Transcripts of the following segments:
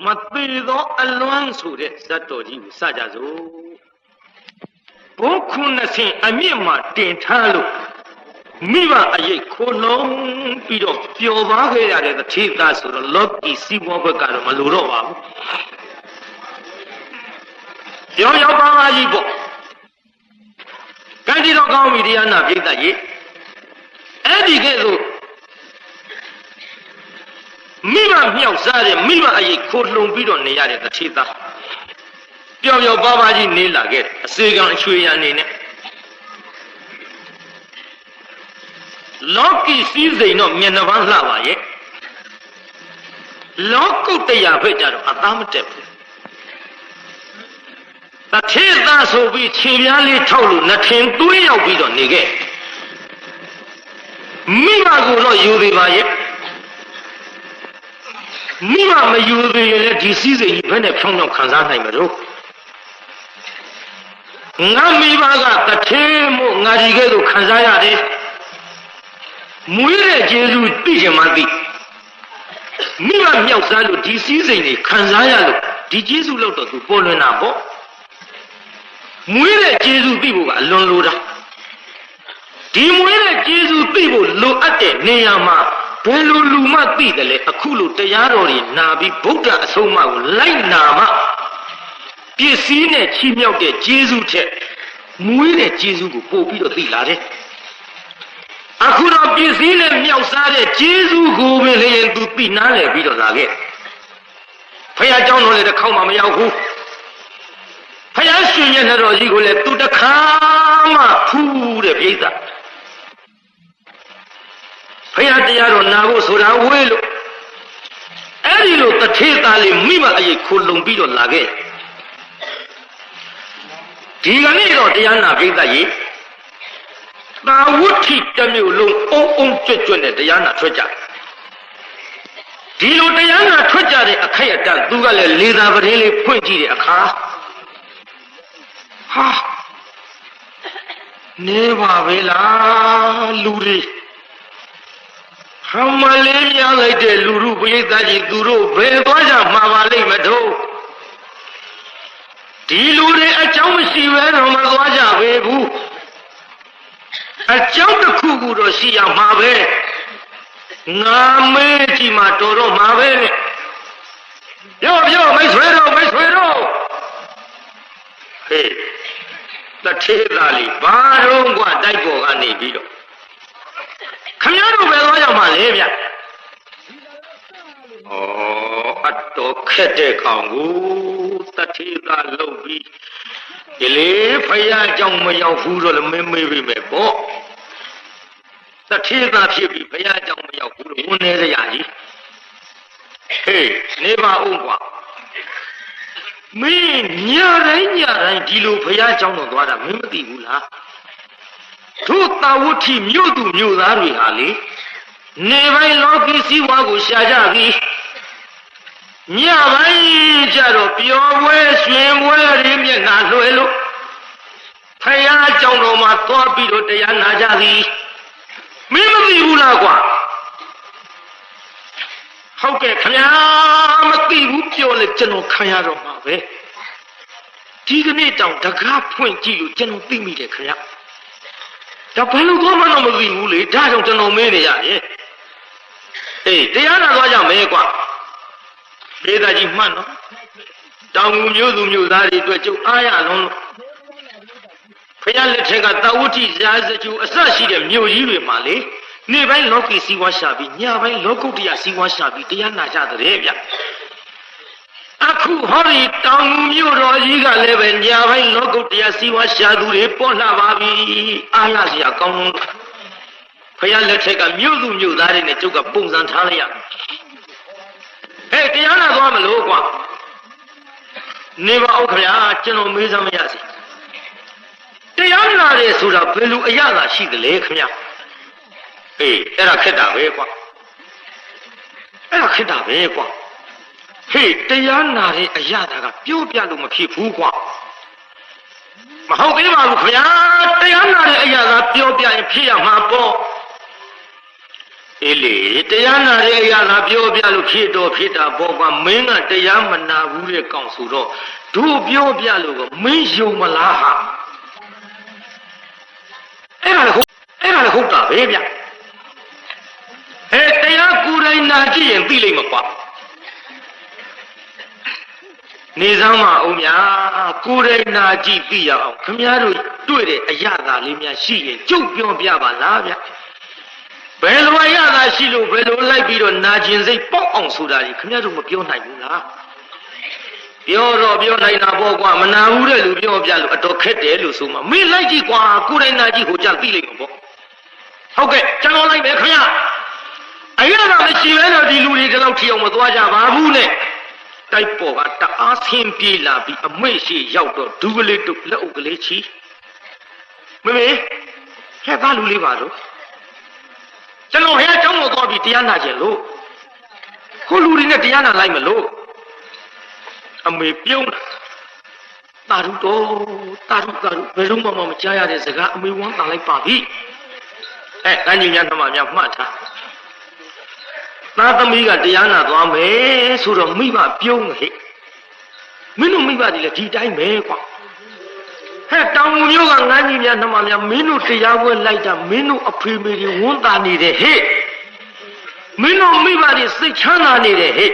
မသေးသောအလွမ်းဆိုတဲ့ဇတ်တော်ကြီးကိုစကြစို့ဘုန်းခုနှစ်ဆင်အမြင့်မှာတင်ထားလို့မိဘအရေးခိုးလုံးပြီးတော့ပျော်ပါခဲ့ရတဲ့တထေသားဆိုတော့လောကီစီးပွားဘက်ကတော့မလိုတော့ပါဘူးပြောရောက်ပါပါကြီးပေါ့ကံဒီတော့ကောင်းပြီတရားနာပြိတ္တကြီးအဲ့ဒီကဲ့သို့မိဘမြောက်စားတဲ့မိဘအရေးခိုးလုံပြီးတော့နေရတဲ့တထေသားပျော်ပျော်ပါပါကြီးနေလာခဲ့အစေကံအချွေရအနေနဲ့လောကီစည်းစိမ်တော့မျက်နှာပန်းလှပါရဲ့လောကုတ္တရာဘက်ကြတော့အသားမတက်ဘူးတထေသားဆိုပြီးခြေပြားလေးထောက်လို့နှထင်သွေးရောက်ပြီးတော့နေခဲ့မိဘကိုတော့ယူသေးပါရဲ့မိဘမယူသေးရင်လည်းဒီစည်းစိမ်ကြီးဘယ်နဲ့ဖြောင်းဖြောင်းခံစားနိုင်မလို့ငါမိဘကတထေမို့ငါဒီကဲ့သို့ခံစားရတယ်မွေးတဲ့ကျေးဇူးသိချင်မှသိမိဘမြောက်စားလို့ဒီစည်းစိမ်တွေခံစားရလို့ဒီကျေးဇူးလို့တော့သူပေါ်လွင်တာပေါ့မွေးတဲ့ကျေးဇူးသိဖို့ကအလွန်လိုတာဒီမွေးတဲ့ကျေးဇူးသိဖို့လိုအပ်တဲ့နေရာမှာဘယ်လိုလူမှသိတယ်လဲအခုလိုတရားတော်တွေနာပြီးဗုဒ္ဓအဆုံးအမကိုလိုက်နာမှပစ္စည်းနဲ့ချီးမြှောက်တဲ့ကျေးဇူးထက်မွေးတဲ့ကျေးဇူးကိုပို့ပြီးတော့သိလာတယ်အခုတော့ပစ္စည်းနဲ့မြောက်စားတဲ့ကျေးဇူးကိုပဲလျင်သူသိနားလည်ပြီးတော့လာခဲ့ဖခင်เจ้าတော်လည်းတစ်ခေါက်မှမရောက်ဘူးဖခင်ရှင်ရဲ့တော်ကြီးကိုလည်းသူတစ်ခါမှဖူးတဲ့ပြိဿဖခင်တရားတော်နာဖို့ဆိုတာဝေးလို့အဲ့ဒီလိုတထေသားလေးမိမအရေးခိုလုံပြီးတော့လာခဲ့ဒီကနေ့တော့တရားနာပြိဿကြီးသာဝဋ္ဌိတစ်မျိုးလုံးအုံအုံကြွကြွနဲ့တရားနာထွက်ကြဒီလိုတရားနာထွက်ကြတဲ့အခိုက်အတန့်သူကလည်းလေသာပရင်းလေးဖွင့်ကြည့်တဲ့အခါဟာနေပါပဲလားလူတွေဟမလေးပြလိုက်တဲ့လူလူပရိသတ်ကြီးသူတို့ဘယ်သွားကြမှာပါလိမ့်မတို့ဒီလူတွေအကြောင်းမရှိဘဲတော့မသွားကြပဲဘူးအကြောင်းတစ်ခုခုတော့ရှိရမှာပဲငါမေးကြည့်မှတော်တော့မှာပဲနဲ့ပြောမိတ်ဆွေတို့ဟေးတထေသားလေးဘာတော့กว่าတိုက်ပေါ်ကနေပြီးတော့ခမည်းတော်ပဲသွားကြမှာလေဗျဩအတော်ခက်တဲ့ကောင်ကိုတထေသားလုံပြီးဒီလေဖယားကြောင့်မရောက်ဘူးတော့လည်းမေးပြီမယ်ပေါ့တထေသားဖြစ်ပြီးဖယားကြောင့်မရောက်ဘူးလို့ဝန်နေရရကြီးဟေးနေပါဦးကွာမင်းညတိုင်းဒီလိုဖယားကြောင့်တော့သွားတာမင်းမသိဘူးလားတို့တာဝဋ္ဌိမြို့သူမြို့သားတွေဟာလေနေပိုင်းလောကီစည်းဝါးကိုရှာကြပြီညပိုင်းကြတော့ပျော်ပွဲရွှင်ပွဲတွေမျက်နှာလွှဲလို့ဖယားကြောင့်တော်မှာသွားပြီးတော့တရားနာကြသည်မင်းမသိဘူးလားကွာဟုတ်ကဲ့ခင်ဗျာမသိဘူးပြောလေကျွန်တော်ခံရတော့မှာပဲဒီကနေ့တောင်တကားဖွင့်ကြည့်လို့ကျွန်တော်သိမိတယ်ခင်ဗျာဒါဘာလို့သွားမှတော့မသိဘူးလေဒါကြောင့်ကျွန်တော်မေးနေရတယ်အေးတရားနာသွားကြမယ်ကွာဒေသကြီးမှတ်နော်တောင်ငူမျိုးသူမျိုးသားတွေအတွက်ကျုပ်အားရလုံးလို့ဖယားလက်ထက်ကတာဝဋ္ဌိရာဇကျူအစရှိတဲ့မြို့ကြီးတွေမှာလေနေ့ပိုင်းလောကီစီးပွားရှာပြီးညပိုင်းလောကုတ္တရာစီးပွားရှာပြီးတရားနာကြတဲ့ဗျအခုဟောဒီတောင်ငူမြို့တော်ကြီးကလည်းပဲညပိုင်းလောကုတ္တရာစီးပွားရှာသူတွေပေါ်လာပါပြီအားရစရာကောင်းလို့ဖယားလက်ထက်ကမြို့သူမြို့သားတွေနဲ့ကျုပ်ကပုံစံထားလိုက်ရဟဲ့တရားနာသွားမလို့ကွာနေပါဦးခင်ဗျာကျွန်တော်မေးစမ်းမရစေတရားနာတယ်ဆိုတာဘယ်လိုအရသာရှိသလဲခင်ဗျာအေးအဲ့ဒါခက်တာပဲကွာဟေးတရားနာတဲ့အရသာကပြောပြလို့မဖြစ်ဘူးကွာမဟုတ်သေးပါဘူးခင်ဗျာတရားနာတဲ့အရသာပြောပြရင်ဖြစ်ရမှာပေါ့ အေးလေတရားနာတဲ့အရာငါပြောပြလို့ဖြစ်တော့ဖြစ်တာပေါ့ကွာမင်းကတရားမနာဘူးတဲ့ကောင်ဆိုတော့တို့ပြောပြလို့ကမင်းယုံမလားဟာအဲ့ဒါလည်းဟုတ်တာပဲဗျတရားကိုယ်တိုင်နာကြည့်ရင်သိလိမ့်မှာကွာနေဆောင်မအောင်များကိုယ်တိုင်နာကြည့်သိရအောင်ခင်ဗျားတို့တွေ့တဲ့အရာသာလေးများရှိရင်ကြုတ်ပြောပြပါလားဗျဘယ်လိုအရာသာရှိလို့ဘယ်လိုလိုက်ပြီးတော့နာကျင်စိတ်ပေါက်အောင်ဆိုတာကြီးခင်ဗျားတို့မပြောနိုင်ဘူးလားပြောတော့ပြောနိုင်တာပေါ့ကွာမနာဘူးတဲ့လူပြောပြလို့အတော်ခက်တယ်လို့ဆိုမှမင်းလိုက်ကြည့်ကွာကိုယ်တိုင်နာကြည့်ဟိုကြသိလိမ့်မှာပေါ့ဟုတ်ကဲ့ကျွန်တော်လိုက်မယ်ခင်ဗျာအရာသာမရှိဘဲတော့ဒီလူတွေဒီလောက်ထီအောင်မသွားကြပါဘူးနဲ့တိုက်ပေါ်ကတအားဆင်းပြေးလာပြီးအမိတ်ရှိရောက်တော့ဒူးကလေးတုပ်လက်အုပ်ကလေးချီမေမေဟဲ့ဘာလူလေးပါတော့ကျွန်တော်ဟဲ့အကြောင်းကိုသွားပြီးတရားနာခြင်းလို့ကိုလူတွေနဲ့တရားနာလိုက်မလို့အမေပြုံးတာရုတော်တာရုဘယ်တော့မှမကြားရတဲ့စကားအမေဝမ်းသာလိုက်ပါပြီကန်းကြီးများနှမများမှတ်ထားသားသမီးကတရားနာသွားမယ်ဆိုတော့မိဘပြုံးဟဲ့မင်းတို့မိဘတွေလည်းဒီတိုင်းပဲကွာတောင်မျိုးကငန်းကြီးများနှမများမင်းတို့တရားပွဲလိုက်တာမင်းတို့အဖေမေတွေဝန်တာနေတယ်ဟဲ့မင်းတို့မိဘတွေစိတ်ချမ်းသာနေတယ်ဟဲ့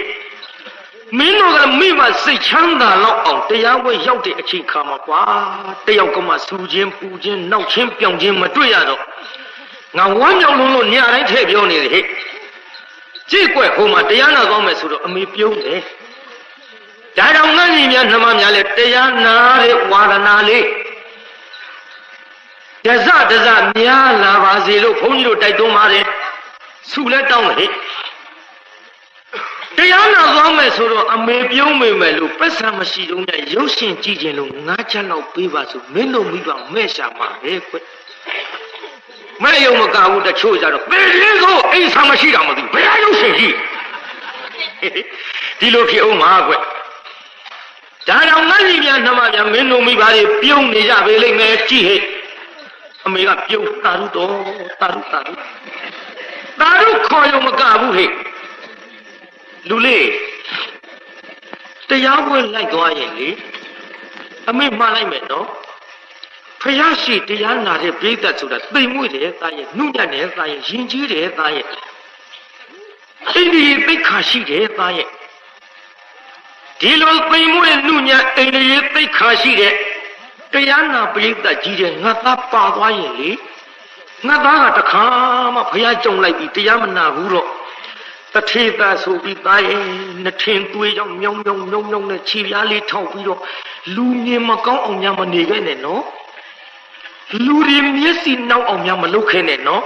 မင်းတို့ကမိဘစိတ်ချမ်းသာလောက်အောင်တရားပွဲရောက်တဲ့အချိန်ခါမှာကွာတယောက်ကမှစူခြင်းပူခြင်းနောက်ချင်းပြောင်ခြင်းမတွေ့ရတော့ငါဝမ်းမြောက်လို့ညတိုင်းထည့်ပြောနေတယ်ဟဲ့ကြည့်ကွဟိုမှာတရားနာသွားမယ်ဆိုတော့အမေပြုံးတယ်ဒါကြောင့်ငန်းကြီးများနှမများလဲတရားနာတဲ့ဝါဒနာလေးတစများလာပါစေလို့ဘုန်းကြီးတို့တိုက်တွန်းပါတယ်ဆုလည်းတောင်းတယ်တရားနာသွားမယ်ဆိုတော့အမေပြုံးမိမယ်လို့ပတ်စံမရှိတော့ညရုပ်ရှင်ကြည့်ခြင်းလို့ငါးချက်လောက်ပေးပါဆိုမင်းတို့မိဘမဲ့ရှာမှာပဲကွမဲ့ယုံမကဘူးတချို့ကြတော့ပေလေးကိုအိမ်ဆောင်မရှိတာမသိဘယ်ရုပ်ရှင်ကြည့်ဒီလိုဖြစ်အောင်မှာကွဒါကြောင့်ငါကြီးများနှမများမင်းတို့မိဘတွေပြုံးနေကြပေလိမ့်မယ်ကြည့်ဟဲ့အမေကပြုံးတာရုတော်တာရုခေါ်ရုံမကဘူးဟဲ့လူလေးတရားပွဲလိုက်သွားရင်လေအမေမှားလိုက်မယ်နော်ဖယားရှိတရားနာတဲ့ပြိဿဆိုတာသိမ်မွေ့တယ်သားရဲ့နှုတ်ညံ့တယ်သားရဲ့ရင်ကြီးတယ်သားရဲ့အိန္ဒိယသိက္ခာရှိတယ်သားရဲ့ဒီလိုသိမ်မွေ့နှုတ်ညံ့အိန္ဒိယသိက္ခာရှိတဲ့တရားနာပြိဿကြီးတဲ့ငါသားပါသွားရင်လေငါသားကတခါမှဖယားကြုံလိုက်ပြီးတရားမနာဘူးတော့တထေသာဆိုပြီးသားရဲ့နှထင်သွေးကြောင့်မြောင်းနဲ့ခြေပြားလေးထောက်ပြီးတော့လူမြင်မကောင်းအောင်များမနေခဲ့နဲ့နော်လူတွေမျက်စိနောက်အောင်များမလုပ်ခဲ့နဲ့နော်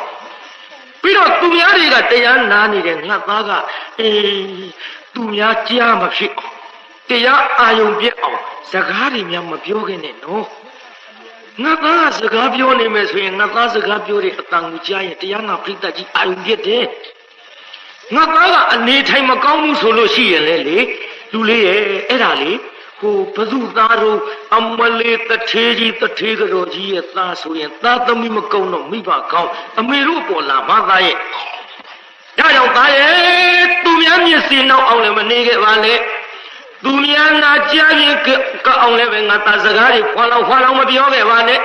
ပြီးတော့သူများတွေကတရားနာနေတဲ့ငါသားကသူများကြားမဖြစ်အောင်တရားအာယုံပြည့်အောင်စကားတွေများမပြောခဲ့နဲ့နော်ငါသားကစကားပြောနေမယ်ဆိုရင်ငါသားစကားပြောတဲ့အတန်ကိုကြားရင်တရားနာပြိတ္တကြီးအာယုံပြည့်တယ်ငါသားကအနေထိုင်မကောင်းဘူးဆိုလို့ရှိရင်လေလူလေးရဲ့အဲ့ဒါလေဟိုဘသူသားတို့အမလေးတထေးကြီးတထေးကတော်ကြီးရဲ့သားဆိုရင်သားသမီးမကုန်းတော့မိဘကောင်းအမေတို့ပေါ်လာမသားရဲ့ဒါကြောင့်သားရဲ့သူများမျက်စိနောက်အောင်လည်းမနေခဲ့ပါနဲ့သူများနာကြားရင်ကအောင်လည်းပဲငါသားစကားတွေခွာလောင်မပြောခဲ့ပါနဲ့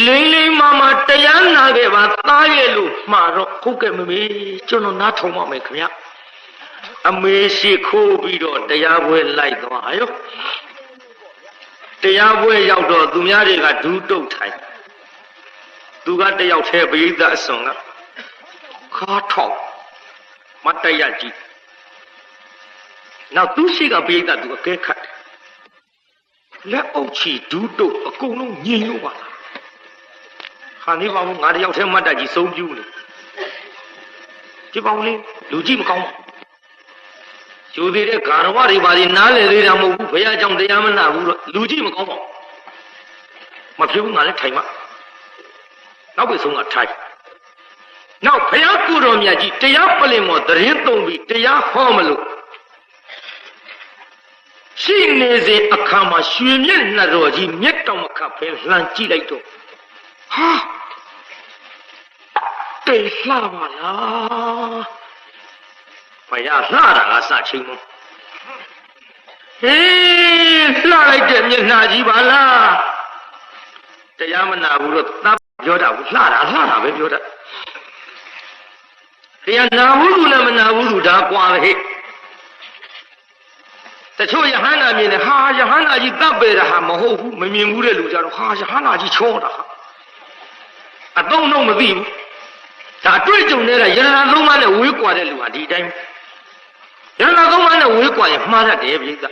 လိမ့်မတရားနာခဲ့ပါသားရဲ့လို့မှာတော့ဟုတ်ကဲ့မမေကျွန်တော်နားထောင်ပါမယ်ခင်ဗျအမေရှိခိုးပြီးတော့တရားပွဲလိုက်သွားရောတရားပွဲရောက်တော့သူများတွေကဒူးတုတ်ထိုင်သူကတယောက်တည်းပရိသတ်အစွန်ကခါထောက်မတရကြည့်နောက်သူရှိကပရိသတ်သူအကဲခတ်လက်အုပ်ချီဒူးတုတ်အကုန်လုံးညင်လို့ပါခါနေပါဘူးငါတယောက်တည်းမတ်တကြီးစုံပြူးနေဒီပေါင်းလေးလူကြည့်မကောင်းကျိုးသေးတဲ့ဂါရဝတွေပါလေနားလေသေးတာမဟုတ်ဘူးဘုရားကြောင့်တရားမနာဘူးတော့လူကြည့်မကောင်းပါဘူးမဖြစ်ဘူးငါလည်းထိုင်မှာနောက်ပဲဆုံးကထိုင်နောက်ဘုရားကိုယ်တော်မြတ်ကြီးတရားပလင်မော်တရင်သုံးပြီးတရားဟောမလို့ရှိနေစဉ်အခါမှာရွှေမျက်နှာတော်ကြီးမျက်တောင်မခတ်ပဲလှန်ကြည့်လိုက်တော့ဟာ တိတ်လှပါလားဘုရားလှတာကစချင်းမို့ဟေးလှလိုက်တဲ့မျက်နှာကြီးပါလားတရားမနာဘူးလို့သတ်ပြောတာဘူးလှတာပဲပြောတာတရားနာဘူးလူနဲ့မနာဘူးလူဒါကွာပဲဟဲ့တချို့ယဟန္တာမြင်တယ်ဟာယဟန္တာကြီးတပ်ပေတာဟာမဟုတ်ဘူးမမြင်ဘူးတဲ့လူကြတော့ဟာယဟန္တာကြီးချောတာအတုံးတော့မသိဘူးဒါတွေ့ကြုံနေတာယန္တာသုံးပါးနဲ့ဝေးကွာတဲ့လူဟာဒီတိုင်းယန္တာသုံးပါးနဲ့ဝေးကွာရင်မှားတတ်တယ်ပြိဿ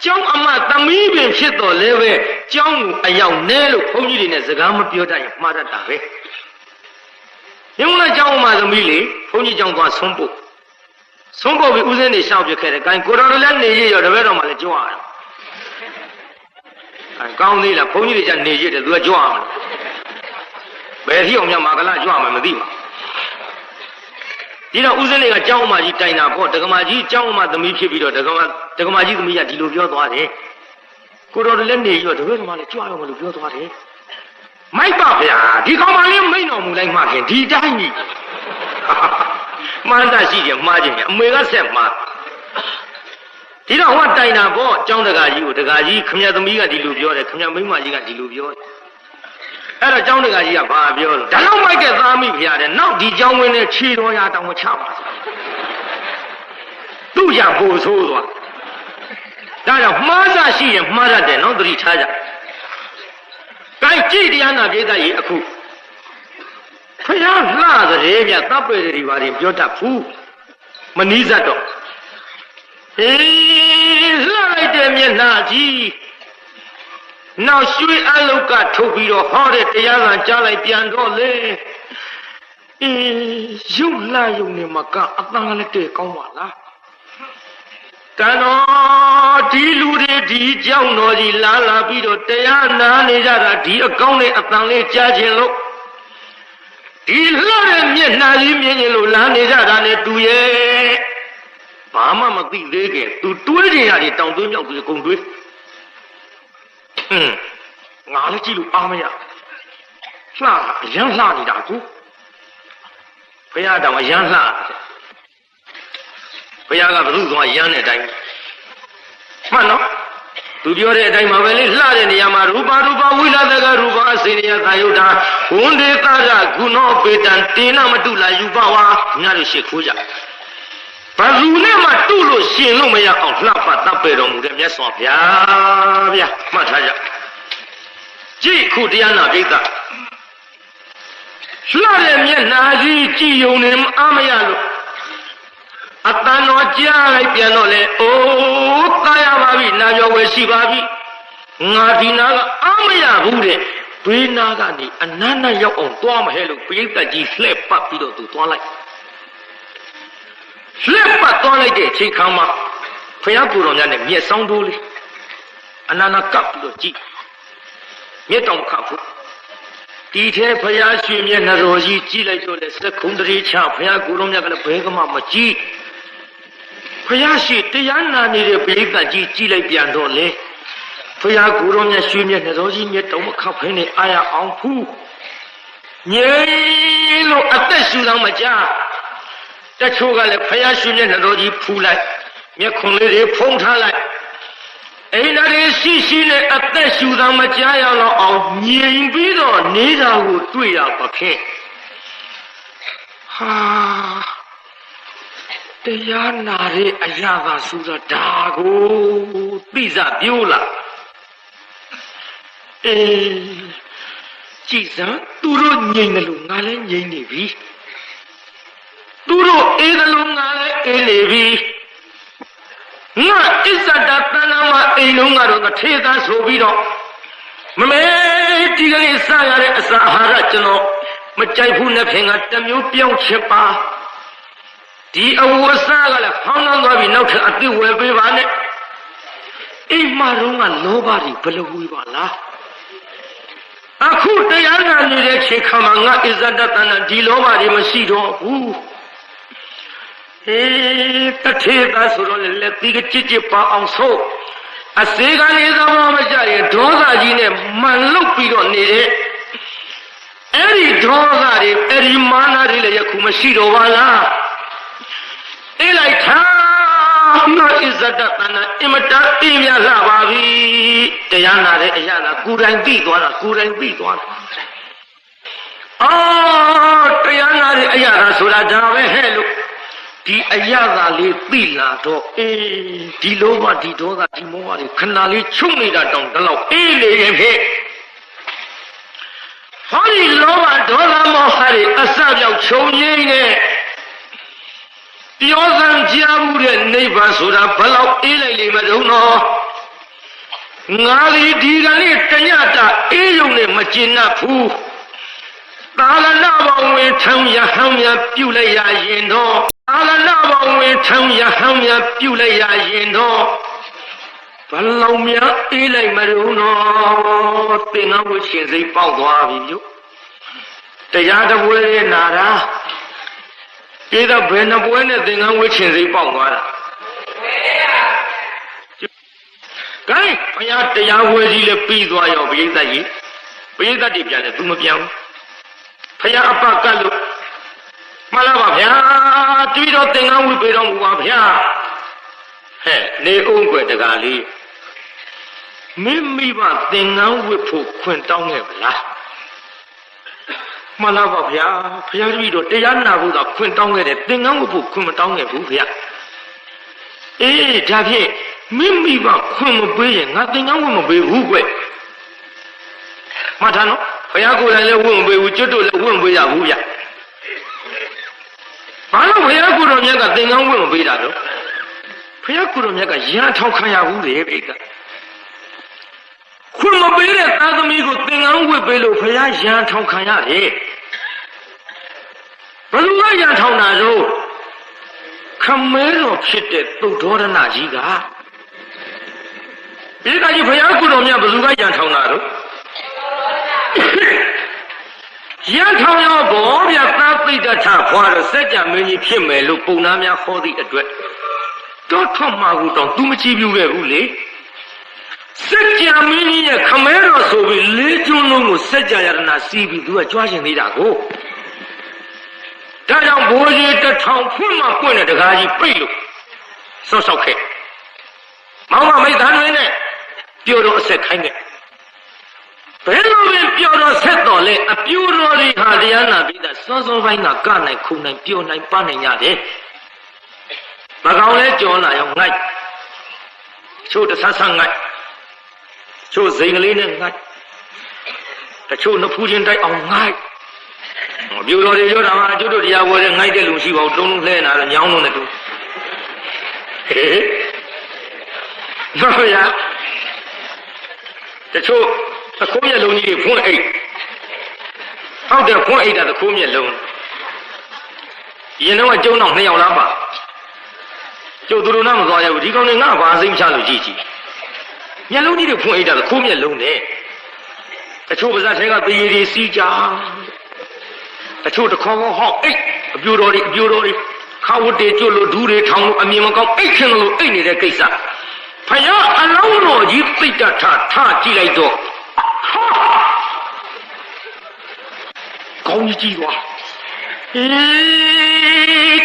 ကျောင်းအမသမီးပင်ဖြစ်တော်လဲပဲကျောင်းကိုအယောက်နဲလို့ဘုန်းကြီးတွေနဲ့စကားမပြောတတ်ရင်မှားတတ်တာပဲညုံလာကျောင်းအမသမီးလေဘုန်းကြီးကျောင်းသွားဆုံးဖို့ပြီးဦးစင်းနေရှောက်ပြခဲ့တယ်ကိုင်ကိုတော်လည်းနေရရောတပည့်တော်မှလည်းကြွရတယ်ကောင်းသေးလားဘုန်းကြီးတွေကနေရတယ်သူကကြွရမှာဘယ်ထိအောင်မြတ်မာကလာကြွမှာမသိပါဒီတော့ဦးစင်းတွေကကျောင်းအမကြီးတိုင်တာပေါ့ဒကမာကြီးကျောင်းအမသမီးဖြစ်ပြီးတော့ဒကမာကြီးသမီးကဒီလိုပြောသွားတယ်ကိုတော်လည်းနေရောတပည့်တော်မှလည်းကြွရမှာလို့ပြောသွားတယ်မိုက်ပါဗျာဒီကောင်မလေးမိန်တော်မူလိုက်မှခင်ဒီတိုင်းကြီးမှန်တာရှိတယ်မှားခြင်းအမေကဆက်မှားဒီတော့ဟောတိုင်တာပေါ့ကျောင်းတကာကြီးကိုတကာကြီးခမရသမီးကဒီလိုပြောတယ်ခမရမိန်းမကြီးကဒီလိုပြောတယ်အဲ့တော့ကျောင်းတကာကြီးကဘာပြောလဲဒါတော့မိုက်တဲ့သားမိဖျားတယ်နောက်ဒီကျောင်းဝင်းနဲ့ခြေတော်ရတောင်မချပါဘူးသူ့ရပို့ဆိုးသွားဒါကြောင့်မှားစားရှိရင်မှားတတ်တယ်နော်သတိထားကြကိုင်ကြည့်တရားနာပြေးသားကြီးအခုဖျားလှတဲ့မြတ်တပ်ပေတွေဘာတွေပြောတတ်ဘူးမနီးစပ်တော့ဟေးလှလိုက်တဲ့မျက်နှာကြီးနောက်ရွှေအလုတ်ကထုတ်ပြီးတော့ဟောတဲ့တရားကကြားလိုက်ပြန်တော့လေရုပ်လှရုံနဲ့မကအတန်ကလည်းတဲ့ကောင်းပါလားတန်တော်ဒီလူတွေဒီကြောင့်တော်ကြီးလာပြီးတော့တရားနာနေကြတာဒီအကောင်းနဲ့အတန်လေးကြားခြင်းလို့ဒီလှတဲ့မျက်နှာကြီးမြင်ရင်လို့လာနေကြတာနဲ့တူရဲ့ဘာမှမသိသေးခင်သူတွေးကြရတယ်တောင်သွင်းမြောက်သွင်းကုန်တွေးငါလည်းကြည့်လို့အားမရလှအရန်လှနေတာကိုဘုရားတောင်အရန်လှဘုရားကဘုရုသွားရမ်းတဲ့အတိုင်းမှန်နော်သူပြောတဲ့အတိုင်းမှာပဲလေလှတဲ့နေရာမှာရူပဝိလာဒကရူပအစေရသာယုဒ္ဓဝန္ဒေတာရဂုဏောပေတံတေနမတုလာယူပဝါညတို့ရှေ့ခိုးကြဘလူနဲ့မှတုလို့ရှင်လို့မရအောင်လှပတပ်ပေတော်မူတဲ့မြတ်စွာဘုရားဗျာမှတ်ထားကြကြည့်ခုတရားနာပိဋကလှတဲ့မျက်နှာကြီးကြည်ယုံနေအားမရလို့အတန်တော်ကြားလိုက်ပြန်တော့လေအိုးတာရပါပြီနာပြောဝယ်ရှိပါပြီငါဒီနာကအားမရဘူးတဲ့သွေးနာကနေအနန္တရောက်အောင်သွားမဟဲ့လို့ပိဋကကြီးလှည့်ပတ်ပြီးတော့သူသွားလိုက်လှည့်ပတ်သွားလိုက်တဲ့အချိန်ခါမှာဖယားကိုယ်တော်များနဲ့မျက်စောင်းတိုးလေးအနန္တကပ်ပြီးတော့ကြည့်မျက်တောင်ခတ်ဖို့ဒီထဲဖယားရွှေမျက်နှာတော်ကြီးကြည့်လိုက်တော့လေစက်ခုံတရေချဖယားကိုယ်တော်များကလည်းဘဲကမှမကြည့်ဖယားရှိတရားနာနေတဲ့ပိဋကကြီးကြည့်လိုက်ပြန်တော့လေဖယားကိုယ်တော်များရွှေမျက်နှာတော်ကြီးမျက်တောင်မခတ်ဖဲနဲ့အာရအောင်ဖူးငြိမ်လို့အသက်ရှူတော့မကြတချို့ကလည်းဖယားရွှေမျက်နှာတော်ကြီးဖူးလိုက်မျက်ခွန်လေးတွေဖုံးထားလိုက်အိန္ဒြေရှိနဲ့အသက်ရှူတာမကြားရတော့အောင်ငြိမ်ပြီးတော့နေတာကိုတွေ့ရပါခင်ဟာတရားနာတဲ့အရာကဆိုတာဒါကိုသိစားပြိုးလာကြည်စမ်းသူတို့ငြိမ်တယ်လို့ငါလည်းငြိမ်နေပြီသူတို့အေးတယ်လို့ငါလည်းအေးနေပြီငါအစ္ဆဒတဏမအိမ်လုံးကတော့တစ်ထေသားဆိုပြီးတော့မမေဒီကလေးစားရတဲ့အစာအာဟာရကျွန်တော်မကြိုက်ဘူးနဲ့ဖြင့်ကတစ်မျိုးပြောင်းချစ်ပါဒီအဝတ်စားကလည်းဖောင်းနှောင်းသွားပြီးနောက်ထပ်အသစ်ဝယ်ပေးပါနဲ့အိမ်မတော်ကလောဘကြီးဘယ်လိုဝေးပါလားအခုတရားနာနေတဲ့ချိန်ခါမှာငါအစ္ဆဒတဏဒီလောဘကြီးမရှိတော့ဘူးတထေသာဆိုတော့လည်းဒီကကြစ်ပါအောင်ဆိုအစေကနေသမားမကြရင်ဒေါသကြီးနဲ့မှန်လုတ်ပြီးတော့နေတဲ့ အဲ့ဒီဒေါသတွေအဲ့ဒီမာနတွေလည်းယခုမရှိတော့ပါလားအေးလိုက်ထားငါဣဇဒတနာအင်မတန်အေးမြလာပါပြီတရားနာတဲ့အရာကကိုယ်တိုင်ပြီးသွားတာကိုယ်တိုင်ပြီးသွားတာအော်တရားနာတဲ့အရာကဆိုတာဒါပဲဟဲ့လို့ဒီအရာကလေးပြီးလာတော့အေးဒီလောဘဒီဒေါသဒီမောဟတွေခဏလေးချုပ်နေတာတောင်တလောက်အေးလေရင်ဟဲ့ဟောဒီလောဘဒေါသမောဟတွေအစပြောက်ချုပ်ငိမ့်နဲ့ပြောစံကြားမှုတဲ့နိဗ္ဗာန်ဆိုတာဘယ်လောက်အေးလိုက်လိမ့်မလို့နော်ငါဒီကနေ့တညတာအေးရုံနဲ့မကျင်납ဘူးသာလနာဘောင်ဝင်ထောင်ရဟန်းများပြုလိုက်ရရင်တော့သာလနာဘောင်ဝင်ထောင်ရဟန်းများပြုလိုက်ရရင်တော့ဘယ်လောက်များအေးလိုက်မလို့နော်သင်္ကန်းဝရှင်စိတ်ပေါက်သွားပြီမြို့တရားတပွဲနာတာပြေတော့ဘယ်နှပွဲနဲ့သင်္ကန်းဝရှင်စိတ်ပေါက်သွားတာကဲဘုရားတရားဝဲကြီးလည်းပြီးသွားရောပရိသတ်ကြီးပရိသတ်တွေပြန်တယ်သူမပြောင်းဘုရားအပကတ်လို့မှန်လားပါဗျာတပည့်တော်သင်္ကန်းဝဲပေးတော်မူပါဗျာဟဲ့နေအောင်ွယ်တကားလေးမိမိဘသင်္ကန်းဝတ်ဖို့ခွင့်တောင်းခဲ့ဗလားမှန်လားပါဗျာဘုရားတပည့်တော်တရားနာဖို့သာခွင့်တောင်းခဲ့တယ်သင်္ကန်းဝတ်ဖို့ခွင့်မတောင်းခဲ့ဘူးဗျာအေးဒါဖြင့်မိမိဘခွင့်မပေးရင်ငါသင်္ကန်းဝတ်မပေးဘူးကွမှတ်ထားနော်ဘုရားကိုယ်တိုင်လည်းဝတ်မပေးဘူးကျွတ်တို့လည်းဝတ်မပေးရဘူးဗျဘာလို့ဘုရားကိုယ်တော်မြတ်ကသင်္ကန်းဝတ်မပေးတာတော့ဘုရားကိုယ်တော်မြတ်ကရန်ထောက်ခံရဘူးလေဘိကခွင့်မပေးတဲ့သာသမီကိုသင်္ကန်းဝတ်ပေးလို့ဘုရားရန်ထောက်ခံရတယ်ဘယ်လိုလဲရန်ထောက်တာတော့ခမဲတော်ဖြစ်တဲ့သုဒ္ဓောရဏကြီးကဒီကကြီးဘုရားကိုယ်တော်မြတ်ဘယ်သူကရန်ထောက်တာတော့ရန်ထောင်ရောဘောဗျာသာသိတ္တထဖွာတော့စัจ जा မင်းကြီးဖြစ်မယ်လို့ပုံနာများဟောသည့်အတွက်တော့ထွတ်မှာကိုတော့ तू မကြည့်ပြခဲ့ဘူးလေစัจ जा မင်းကြီးရဲ့ခမဲတော်ဆိုပြီးလေးကျွန်းလုံးကိုစัจ जा ယရဏစီးပြီး तू ကကြွားရှင်သေးတာကိုဒါကြောင့်ဘိုးကြီးတစ်ထောင်ဖွင့်မှပွင့်တဲ့တကားကြီးပိတ်လို့ဆော့ဆော့ခဲ့မောင်မမိတ်သားတွေနဲ့ပြောတော့အဆက်ခိုင်းခဲ့ဘယ်လိုပဲပြောတော့ဆက်တော်လဲအပြူတော်တွေဟာတရားနာပြီးသားစောစောပိုင်းကကနိုင်ခုနိုင်ပြောနိုင်ပနိုင်ရတယ်မကောင်လဲကြောလာရောငိုက်ချို့တဆဆငိုက်ချို့စိန်ကလေးနဲ့ငိုက်တချို့နှဖူးချင်းတိုက်အောင်ငိုက်အပြူတော်တွေပြောတာမှာကျွတ်တို့တရားပွဲနဲ့ငိုက်တဲ့လူရှိပါဘူးတုံးလုံးလှဲနေတာတော့ညောင်းလုံးနဲ့တူဟေးဟုတ်ရတချို့သခိုးမျက်လုံးကြီးဖွင့်အိတ်ဟုတ်တယ်ဖွင့်အိတ်တာသခိုးမျက်လုံးရင်တော့ကျုံတော့2ယောက်လားပါကျုပ်သူတို့နားမသွားရဘူးဒီကောင်တွေငါဘာစိမ့်ချလို့ကြည့်ကြည့်မျက်လုံးကြီးတွေဖွင့်အိတ်တာသခိုးမျက်လုံးနဲ့တချို့ပါးစပ်ထဲကသေရည်တွေစီးကြတချို့တခေါဟောက်အိတ်အပြူတော်တွေခါဝတ်တွေကျွတ်လို့ဒူးတွေထောင်လို့အမြင်မကောင်းအိတ်ခင်လို့အိတ်နေတဲ့ကိစ္စဖယားအလောင်းတော်ကြီးသိတ္တထထကြည့်လိုက်တော့ကောင်းကြီးသွား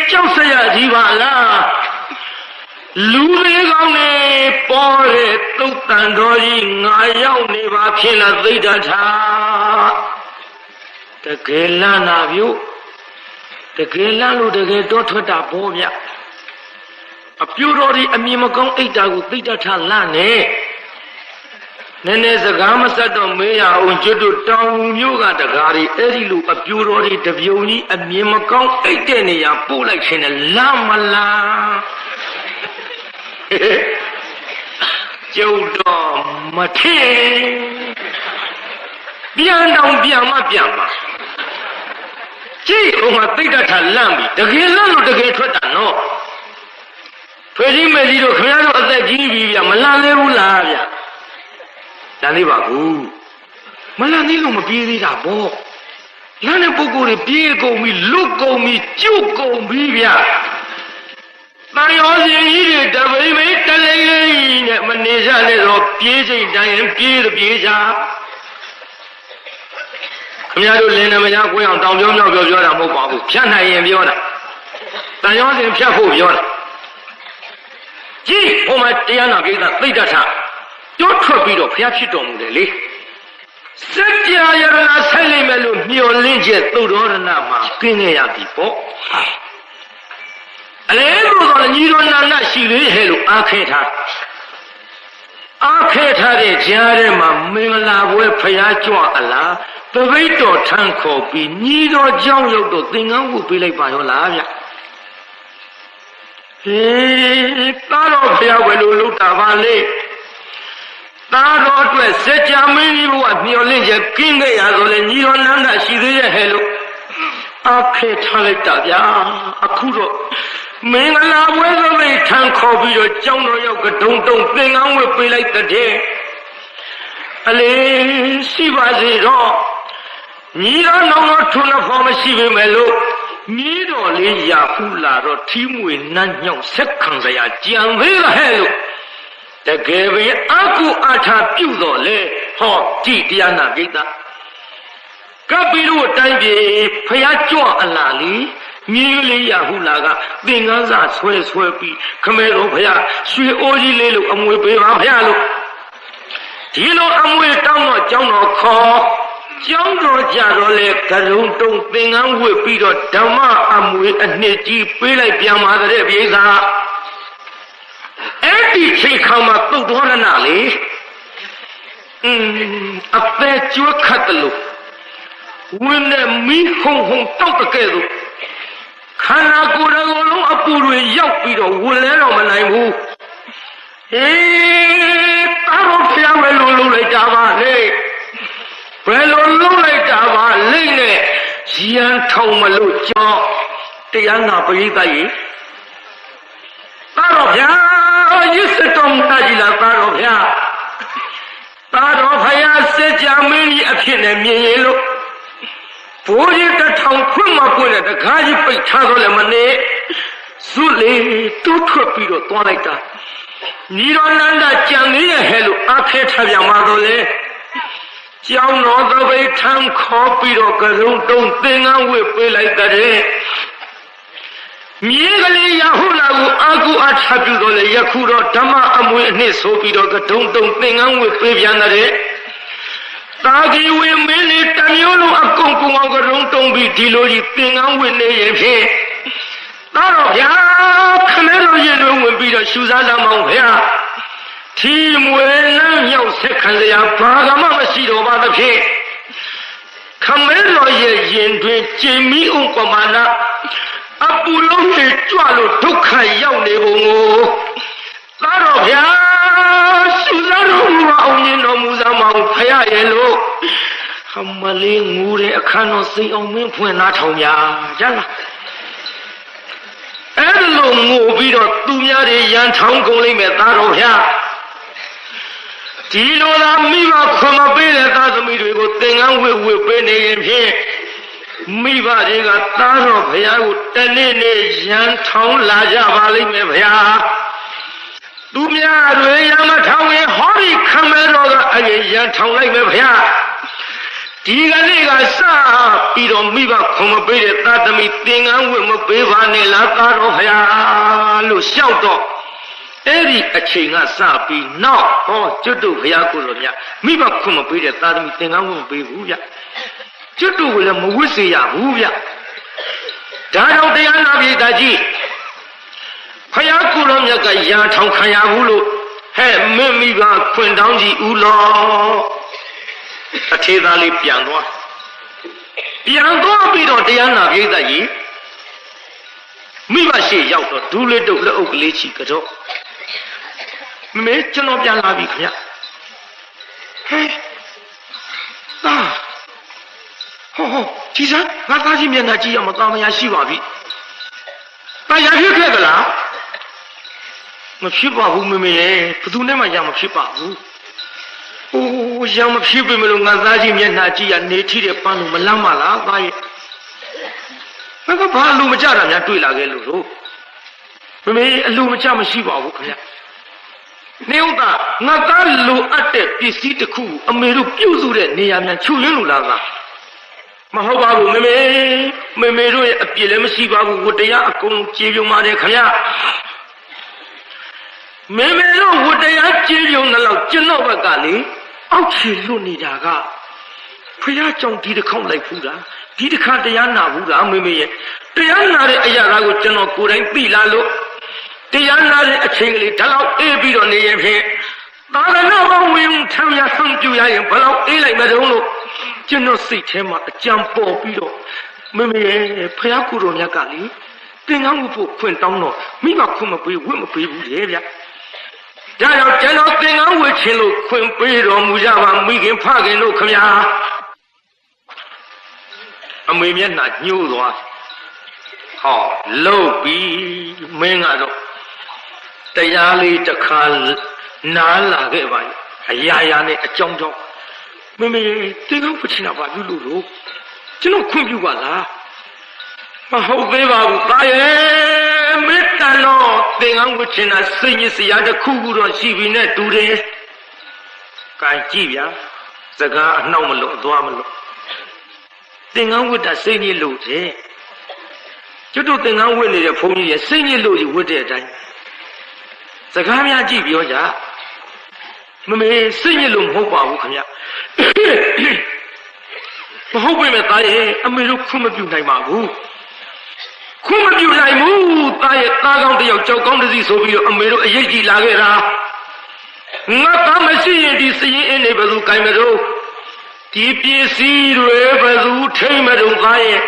ကြောက်စရာကြီးပါလားလူလေးကောင်းနေပေါ်တဲ့သုတ်တန်တော်ကြီးငါရောက်နေပါဖြစ်လားသိတ္တထတကယ်လန်းနာပြုတကယ်လန်းလို့တကယ်တော့ထွက်တာပေါ်ဗျအပြူတော်ဒီအမြင်မကောင်းအိတ်တာကိုသိတ္တထလန့်နေနည်းနည်းစကားမဆက်တော့မေးရအောင်ကျွတ်တို့တောင်မျိုးကတကားတွေအဲ့ဒီလိုအပြူတော်ဒီတပြုံကြီးအမြင်မကောင်းအိတ်တဲ့နေရာပို့လိုက်ခြင်းနဲ့လမ်းမလားကျုပ်တော့မထင်ပြန်တော့ပြန်မကြည့်ဦးမသိတ္တထလန့်ပြီတကယ်လန့်လို့တကယ်ထွက်တာနော်ဖေကြီးမေကြီးတို့ခင်ဗျားတို့အသက်ကြီးပြီဗျမလန့်သေးဘူးလားဗျလန့်သေးပါဘူးမလန့်သေးလို့မပြေးသေးတာပေါ့လန့်တဲ့ပုဂ္ဂိုလ်တွေပြေးကုန်ပြီလွတ်ကုန်ပြီကျွတ်ကုန်ပြီဗျတန်ရောစင်ကြီးတွေတပိမိတလိမ့်လေးနဲ့မနေကြနဲ့တော့ပြေးချိန်တိုင်းပြေးကြ ခင်ဗျားတို့လင်းနေမညာကိုအောင်တောင်ပြောမြောက်ပြောတာမဟုတ်ပါဘူးဖြတ်နိုင်ရင်ပြောတာတန်ရောစဉ်ဖြတ်ဖို့ပြောတာကြည့်ဟိုမှာတရားနာပိဋကသိတ္တထတွတ်ထွက်ပြီးတော့ဘုရားဖြစ်တော်မူတယ်လေစัจ जा ယရဏဆိုင်လိမ့်မယ်လို့မျှော်လင့်ချက်သုဒ္ဓောရဏမှာကင်းခဲ့ရပြီပေါ့အလဲလို့တော့ညီတော်နာနာရှိသေးဟဲ့လို့အားခဲထားတဲ့ကြားထဲမှာမင်္ဂလာပွဲဖျားကြွအလားတပိတ်တော်ထမ်းခေါ်ပြီးညီတော်ကြောင့်ရောက်တော့သင်္ကန်းဝတ်ပေးလိုက်ပါရောလားဗျဟေးသားတော်ဖျားဝယ်လို့လုပ်တာပါလေသားတော်အတွက်စัจ जा မင်းကြီးဘုရားမျှော်လင့်ချက်ကင်းခဲ့ရဆိုလေညီတော်နန္ဒရှိသေးရဲ့ဟဲ့လို့အားခဲထားလိုက်တာဗျာအခုတော့မင်္ဂလာပွဲသပိတ်ထမ်းခေါ်ပြီးတော့ကျောင်းတော်ရောက်ကဒုံတုံသင်္ကန်းဝတ်ပေးလိုက်တဲ့အလေးရှိပါစေတော့ညီတော်နောင်တော်ထုံးဖို့မရှိပေမဲ့လို့ညီတော်လေးရာဖူးလာတော့ထီးမွေနန်းညောင်ဆက်ခံစရာကြံသေးလားဟဲ့လို့တကယ်ပဲအကုအထာပြုတော်လေဟောကြည်တရားနာပိဋကကပ်ပြီးတော့တိုင်းပြေဖျားကြွအလားလီမြေလေးရဟုလာကသင်္ကန်းစာဆွဲပြီးခမဲတော်ဖျားရွှေအိုးကြီးလေးလို့အမွေပေးပါဖျားလို့ဒီလိုအမွေတောင်းတော့ကျောင်းတော်ခေါ်ကျောင်းတော်ကြတော့လေကရုံတုံသင်္ကန်းဝတ်ပြီးတော့ဓမ္မအမွေအနှစ်ကြီးပေးလိုက်ပြန်ပါတဲ့ပြေသာအဲ့ဒီချိန်ခါမှာသုတ်တော်ရဏလေအသက်ကျွတ်ခတ်တယ်လို့ဝင်းနဲ့မီးဟုံတောက်တကဲ့သို့ခန္ဓာကိုယ်တော်လုံးအပူတွေရောက်ပြီးတော့ဝင်လဲတော့မနိုင်ဘူးဟေးတာတော်ဖျားပဲလို့လုပ်လိုက်တာပါလေဘယ်လိုလုပ်လိုက်တာပါလိမ့်နဲ့ရန်ထောင်မလို့ကြောင်းတရားနာပရိသတ်ကြီးတာတော်ဖျားရစ်စတော်မူတာကြီးလားတာတော်ဖျားတာတော်ဖျားစัจ जा မင်းကြီးအဖြစ်နဲ့မြင်ရင်လို့ဘိုးကြီးတစ်ထောင်ခွင့်မပွင့်တဲ့တကားကြီးပိတ်ထားတော့လည်းမနေစုလေတူးထွက်ပြီးတော့သွားလိုက်တာညီတော်နန္ဒကြံသေးရဲ့ဟဲ့လို့အားခဲထားပြန်ပါတော့လေကျောင်းတော်သပိတ်ထမ်းခေါ်ပြီးတော့ကရုံတုံးသင်္ကန်းဝတ်ပေးလိုက်တဲ့မြေကလေးရဟုလာကိုအာကုအထပြုတော့လေယခုတော့ဓမ္မအမွေအနှစ်ဆိုပြီးတော့ကရုံတုံးသင်္ကန်းဝတ်ပေးပြန်တဲ့တာဂီဝေမင်းလေးတမျိုးလုံးအကုန်ကုန်အောင်ကရုံတုံးပြီးဒီလိုကြီးသင်္ကန်းဝတ်နေရင်ဖြင့်သားတော်ဗျာခမဲတော်ရင်တွင်ဝင်ပြီးတော့ရှူစားလာမောင်ဗျာထီမွေလမ်းမြောက်ဆက်ခံစရာဘာကမှမရှိတော့ပါသဖြင့်ခမဲတော်ရဲ့ရင်တွင်ကျင်မီဥပမာဏအပူလုံးတွေကြွလို့ဒုက္ခရောက်နေပုံကိုသားတော်ဗျာရှူစားတော်မူအောင်ရင်တော်မူစားမောင်ဖရရဲ့လို့ဟမလေးငူတဲ့အခန်းတော်စိတ်အောင်မင်းဖွင့်နားထောင်ကြရလားအဲ့လိုငိုပြီးတော့သူများတွေရန်ထောင်းကုန်လိမ့်မယ်သားတော်ဗျာဒီလိုသာမိဘခွန်မပေးတဲ့သားသမီးတွေကိုသင်္ကန်းဝတ်ပေးနေရင်ဖြင့်မိဘတွေကသားတော်ဘုရားကိုတနေ့နေ့ရန်ထောင်းလာကြပါလိမ့်မယ်ဗျာသူများတွေရမထောင်းရင်ဟောဒီခမဲတော်ကအရင်ရန်ထောင်းလိုက်မယ်ဗျာဒီကနေ့ကစပြီးတော့မိဘခွန်မပေးတဲ့သားသမီးသင်္ကန်းဝတ်မပေးပါနဲ့လားသားတော်ဘုရားလို့လျှောက်တော့အဲ့ဒီအချိန်ကစပြီးနောက်ဟောကျွတ်တို့ဘုရားကိုယ်တော်မြတ်မိဘခွန်မပေးတဲ့သားသမီးသင်္ကန်းဝတ်မပေးဘူးဗျကျွတ်တို့ကလည်းမဝတ်စေရဘူးဗျဒါကြောင့်တရားနာပိဋကကြီးဘုရားကိုယ်တော်မြတ်ကရာထောင်ခံရဘူးလို့ဟဲ့မင်းမိဘခွင်တောင်းကြည့်ဦးလောအထေသားလေးပြန်သွားပြီးတော့တရားနာပိဋကကြီးမိဘရှိရောက်တော့ဒူးလေးတုပ်လက်အုပ်ကလေးချီကတော့မေကျွန်တော်ပြန်လာပြီခင်ဗျဟဲ့သားဟောဒီစားငါသားကြီးမျက်နှာကြည့်ရမသားမရရှိပါပြီတာရဖြစ်ခဲ့သလားမဖြစ်ပါဘူးမေမေရဲ့ဘယ်သူနဲ့မှရမဖြစ်ပါဘူးအိုးရမဖြစ်ပြီမလို့ငါသားကြီးမျက်နှာကြည့်ရနေထီတဲ့ပန်းလို့မလန့်မလားသားရဲ့ငါကဘာလူမကြတာများတွေ့လာခဲ့လို့လို့မမေအလူမကြမရှိပါဘူးခင်ဗျနေဥတာငါသားလူအပ်တဲ့ပစ္စည်းတစ်ခုအမေတို့ပြုစုတဲ့နေရာများချူရင်းလို့လားသား မဟုတ်ပါဘူးမေမေတို့ရဲ့အပြစ်လည်းမရှိပါဘူးဝတ္တရားအကုန်ကြေပြုံပါတယ်ခင်ဗျာမေမေတို့ဝတ္တရားကြေပြုံတဲ့လောက်ကျွန်တော်ဘက်ကလေအောက်ခြေလွတ်နေတာကဖះကြောင့်ဒီတစ်ခေါက်လိုက်ဖူးတာဒီတစ်ခါတရားနာဘူးလားမေမေရဲ့တရားနာတဲ့အရာကိုကျွန်တော်ကိုယ်တိုင်သိလာလို့တရားနာတဲ့အချိန်ကလေးဒါလောက်အေးပြီးတော့နေရင်ဖြင့်သာရဏဘဝင်းထမ်းရဆုံးပြရရင်ဘယ်လောက်အေးလိုက်မတုံးလို့ကျွန်တော်စိတ်ထဲမှာအကြံပေါ်ပြီးတော့မေမေရဲ့ဖះကိုယ်တော်မြတ်ကလေသင်္ကန်းဝတ်ဖို့ခွင့်တောင်းတော့မိဘခွင့်မပေးဝတ်မပေးဘူးလေဗျဒါကြောင့်ကျွန်တော်သင်္ကန်းဝတ်ခြင်းလို့ခွင့်ပေးတော်မူကြပါမိခင်ဖခင်တို့ခမညာအမေမျက်နှာညှိုးသွားဟောလို့ပြီးမင်းကတော့တရားလေးတစ်ခါနားလာခဲ့ပါရဲ့အရာရာနဲ့အကြောင်းကြောင့်မမေတင်ကောင်းပချင်တာပါလို့လို့ကျွန်တော်ခွင့်ပြုပါလားမဟုတ်သေးပါဘူးတာရဲ့မေတ္တာတော့တင်ကောင်းပချင်တာစိတ်ညစ်စရာတစ်ခုခုတော့ရှိပြီနဲ့တူတယ်။ကဲကြည့်ဗျာစကားအနှောက်မလို့အသွားမလို့သင်္ကန်းဝတ်တာစိတ်ညစ်လို့တဲ့ကျွတ်တို့သင်္ကန်းဝတ်နေတဲ့ဘုန်းကြီးရဲ့စိတ်ညစ်လို့ကြီးဝတ်တဲ့အတိုင်းစကားများကြည့်ပြောကြမမေစိတ်ညစ်လို့မဟုတ်ပါဘူးခင်ဗျမဟုတ်ပေမဲ့သားရဲ့အမေတို့ခွင့်မပြုနိုင်ပါဘူးခွင့်မပြုနိုင်ဘူးသားရဲ့သားကောင်းတယောက်ကြောက်ကောင်းတစီဆိုပြီးတော့အမေတို့အရေးကြီးလာခဲ့တာငါသားမရှိရင်ဒီစည်ရင်အင်းနေဘယ်သူကိုင်မလို့ဒီပစ္စည်းတွေဘယ်သူထိမ့်မတော့သားရဲ့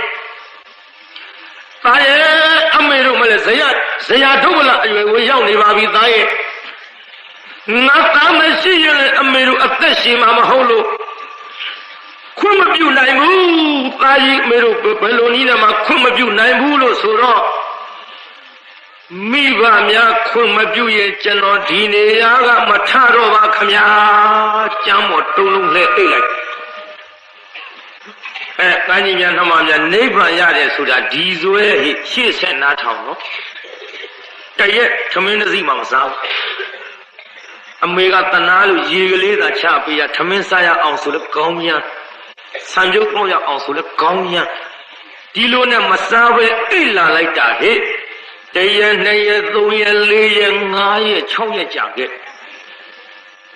အမေတို့မလဲဇရာထုတ်လာအရွယ်ဝေးရောက်နေပါပြီသားရဲ့ငါသားမရှိရင်အမေတို့အသက်ရှင်မှာမဟုတ်လို့ခွင့်မပြုနိုင်ဘူးသားကြီးအမေတို့ဘယ်လိုနည်းနဲ့မှခွင့်မပြုနိုင်ဘူးလို့ဆိုတော့မိဘများခွင့်မပြုရင်ကျွန်တော်ဒီနေရာကမထတော့ပါခမညာကျမ်းပေါ်တုံးလုံးနဲ့အိတ်လိုက်ကန်းကြီးများနှမများနိဗ္ဗာန်ရတယ်ဆိုတာဒီဇွဲရှေ့ဆက်နားထောင်နော်တရက်သမင်းတစ်စီးမှမစားဘူးအမေကတနာလို့ရေကလေးသာချပေးရသမင်းစားရအောင်ဆိုလည်းကောင်းများဆံပြုတ်ကောင်းရအောင်ဆိုလည်းကောင်းများဒီလိုနဲ့မစားပဲအိတ်လာလိုက်တာဟဲ့တရက်နှစ်ရက်သုံးရက်လေးရက်ငါးရက်6ရက်ကြာခဲ့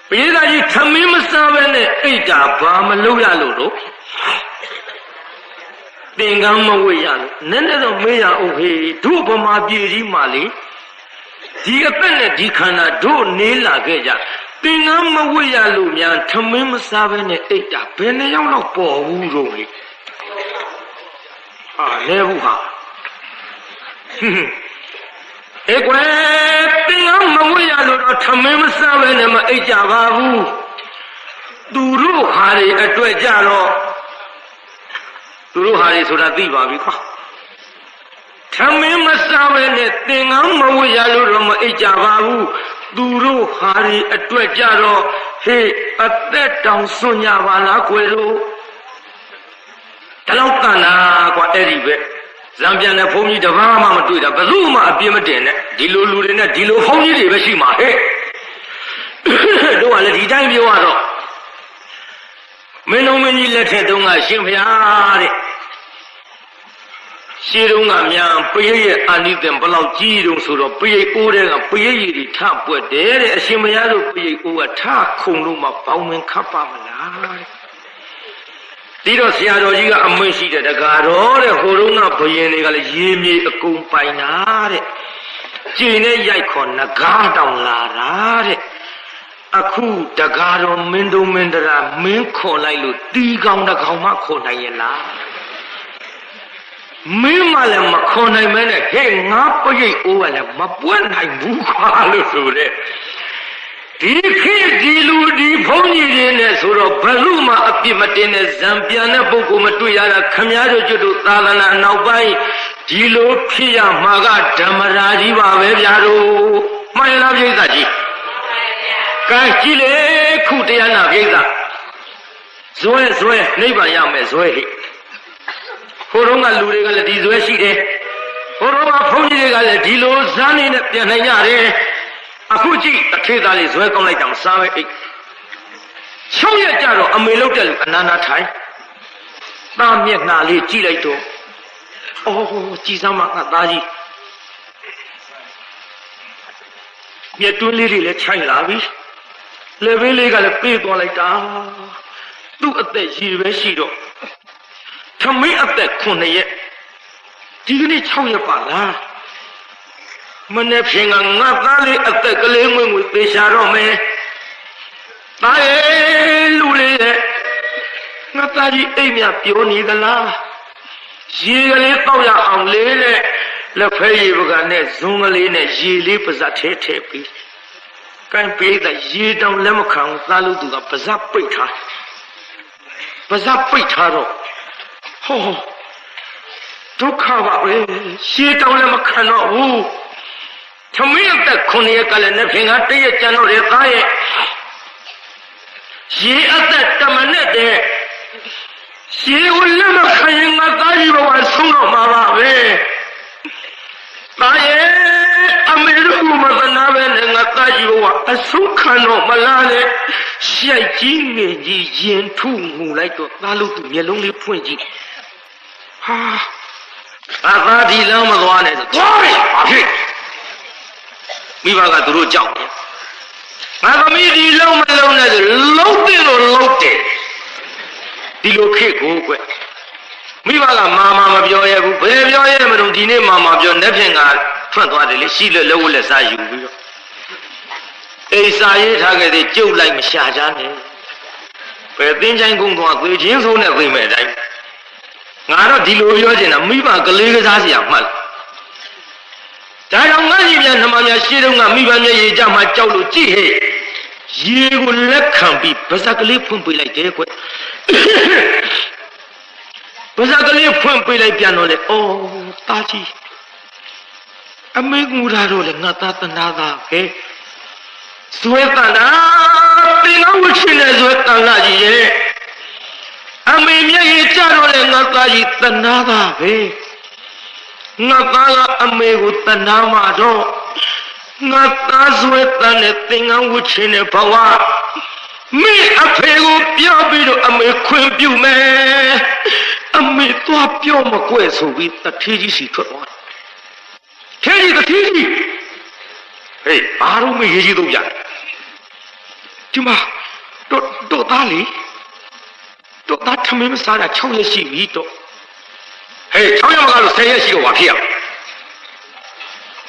ပြေးသားကြီးသမင်းမစားပဲနဲ့အိတ်တာဘာမလုပ်ရလို့တော့သင်္ကန်းမဝေ့ရလို့နည်းနည်းတော့မေးရအောင်ဟေးတို့ဗမာပြည်ကြီးမှာလေဒီအသက်နဲ့ဒီခန္ဓာတို့နေလာခဲ့ကြသင်္ကန်းမဝေ့ရလို့များထမင်းမစားဘဲနဲ့အိတ်တာဘယ်နှယောက်တော့ပေါ်ဘူးတော့ဟေးဟာလဲဘူးဟာကွယ်သင်္ကန်းမဝေ့ရလို့တော့ထမင်းမစားဘဲနဲ့မအိတ်ကြပါဘူးသူတို့ဟာတွေအတွက်ကြတော့သူတို့ဟာတွေဆိုတာသိပါပြီကွာထမင်းမစားပဲနဲ့သင်္ကန်းမဝတ်ရလို့တော့မအိတ်ကြပါဘူးသူတို့ဟာတွေအတွက်ကြတော့ဟေးအသက်တောင်စွန့်ကြပါလားကွယ်တို့ဒီလောက်တန်တာကွာအဲ့ဒီပဲဇံပြန်တဲ့ဘုန်းကြီးတစ်ပါးမှမတွေ့တာဘယ်သူမှအပြစ်မတင်နဲ့ဒီလိုလူတွေနဲ့ဒီလိုဘုန်းကြီးတွေပဲရှိမှာဟဲ့တို့ကလည်းဒီတိုင်းပြောရတော့မင်းတို့မင်းကြီးလက်ထက်တုန်းကရှင်ဖျားတဲ့ရှင်းတုန်းကမြန်ပရိရဲ့အာနိသင်ဘလောက်ကြီးတုံးဆိုတော့ပရိအိုးတဲ့ကပရိရည်တွေထပွက်တယ်တဲ့အရှင်မယားတို့ပရိအိုးကထခုံလို့မှပေါင်းဝင်ခတ်ပါမလားတဲ့ဒီတော့ဆရာတော်ကြီးကအမွင့်ရှိတဲ့တကားတော်တဲ့ဟိုတုန်းကဘယင်တွေကလည်းရေမြေအကုန်ပိုင်တာတဲ့ကျင်းနဲ့ရိုက်ခေါ်နဂါးတောင်လာတာတဲ့အခုတကားတော်မင်းတို့မင်းတရာမင်းခေါ်လိုက်လို့တီကောင်တကောင်မှခေါ်နိုင်ရဲ့လားမင်းမလည်းမခေါ်နိုင်မဲနဲ့ဟဲ့ငါပရိတ်အိုးကလည်းမပွက်နိုင်ဘူးခွာလို့ဆိုတဲ့ဒီခေတ်ဒီလူဒီဘုန်းကြီးတွေနဲ့ဆိုတော့ဘယ်သူမှအပြစ်မတင်တဲ့ဇံပြန်တဲ့ပုဂ္ဂိုလ်မတွေ့ရတာခမည်းတော်ကျွတ်တို့သာသနာနောက်ပိုင်းဒီလိုဖြစ်ရမှာကဓမ္မရာကြီးပါပဲဗျာတို့မှန်လားပြိဿကြီးကဲကြည့်လေခုတရားနာပြိဿဇွဲနိဗ္ဗာန်ရမယ်ဇွဲဟိဟိုတော့ကလူတွေကလည်းဒီဇွဲရှိတယ်ဟိုတော့ကဘုန်းကြီးတွေကလည်းဒီလိုဇန်းနေနဲ့ပြန်နိုင်ကြတယ်အခုကြည့်တစ်ထေသားလေးဇွဲကောင်းလိုက်တာမစားပဲအိတ်6ရက်ကြတော့အမေလောက်တဲ့လူအနာနာထိုင် သားမျက်နှာလေးကြည့်လိုက်တော့အော်ကြည်စမ်းမငါသားကြီးမျက်တွင်းလေးတွေလည်းခြိုက်လာပြီလေဘေးလေးကလည်းပြေးသွားလိုက်တာသူ့အသက်ရည်ပဲရှိတော့ထမင်းအသက်9ရက်ဒီကနေ့6ရက်ပါလားမနေ့ဖြင့်ကငါသားလေးအသက်ကလေးငွေငွေသေချာတော့မယ်သားရဲ့လူလေးရဲ့ငါသားကြီးအိမ်မြပြောနေသလားရေကလေးတောက်ရအောင်လေးနဲ့လက်ဖက်ရည်ပကနဲ့ဇွန်းကလေးနဲ့ရေလေးပါးစပ်ထဲထည့်ပြီးကိုင်းပေးတဲ့ရေတောင်လက်မခံသားလို့သူကပါးစပ်ပိတ်ထားပါးစပ်ပိတ်ထားတော့ဟောဒုက္ခပါပဲရေတောင်လက်မခံတော့ဘူးသမီးအသက်9ရက်ကလည်းနှစ်ဖင်ကတည့်ရကြံတော့တဲ့သားရဲ့ရေအသက်တမနဲ့တဲ့ရေကိုလက်မခံရင်ငါသားကြီးဘဝဆုံးတော့မှာပါပဲသားရဲ့အမေတို့မသနာပဲနဲ့ငါသားကြီးဘဝအဆုံးခံတော့မလားလေရှိုက်ကြီးငယ်ကြီးရင်ထုငူလိုက်တော့သားလို့သူမျက်လုံးလေးဖွင့်ကြည့်ဟာသားဒီလမ်းမသွားနဲ့ဆိုသွားပြီဘာဖြစ်မိဘကသူတို့ကြောက်တယ်ငါသမီးဒီလုံးမလုံးနဲ့ဆိုလုံးတယ်လို့လုံးတယ်ဒီလိုခေတ်ကိုကွမိဘကမာမပြောရဘူးဘယ်ပြောရမလို့ဒီနေ့မာမပြောလက်ဖြင့်ကထွက်သွားတယ်လေရှိလက်လက်ဝက်လက်စားယူပြီးတော့အိစာရေးထားခဲ့တဲ့ကျုပ်လိုက်မရှာချမ်းနဲ့ဘယ်သင်းချိုင်းကုန်းသွားသေချင်းဆိုးနဲ့သိမဲ့အတိုင်းငါတော့ဒီလိုပြောချင်တာမိဘကလေးကစားเสียမှတ်ဒါကြောင့်ငါကြီးပြန်နှမများရှေ့တုန်းကမိဘမျက်ရည်ကြမှာကြောက်လို့ကြည့်ဟဲ့ရေကိုလက်ခံပြီးဗဇက်ကလေးဖွင့်ပေးလိုက်တယ်ကွဗဇက်ကလေးဖွင့်ပေးလိုက်ပြန်တော့လေအော်တာကြီးအမေငူတာတော့လေငါသားတနာသားပဲဇွဲတန်တာတင်အောင်ဝချင်တဲ့ဇွဲတန်လာကြီးရဲ့အမေမျက်ရည်ကြတော့လေငါသားကြီးတနာသားပဲငါသားကအမေကိုတနာမှာတော့ငါသားဇွဲတန်နဲ့သင်္ကန်းဝတ်ချင်တဲ့ဘဝမိအဖေကိုပြောပြီးတော့အမေခွင့်ပြုမယ်အမေသွားပြောမကွဲဆိုပြီးတထေးကြီးစီထွက်သွားထေးကြီးတထေးကြီးဟေးဘာလို့မရေးကြီးတော့ပြဒီမှာတော့သားလေတော့သားထမင်းမစားတာ6ရက်ရှိပြီတော့ဟေး6ရက်မကလို့10ရက်ရှိတော့ဘာဖြစ်ရ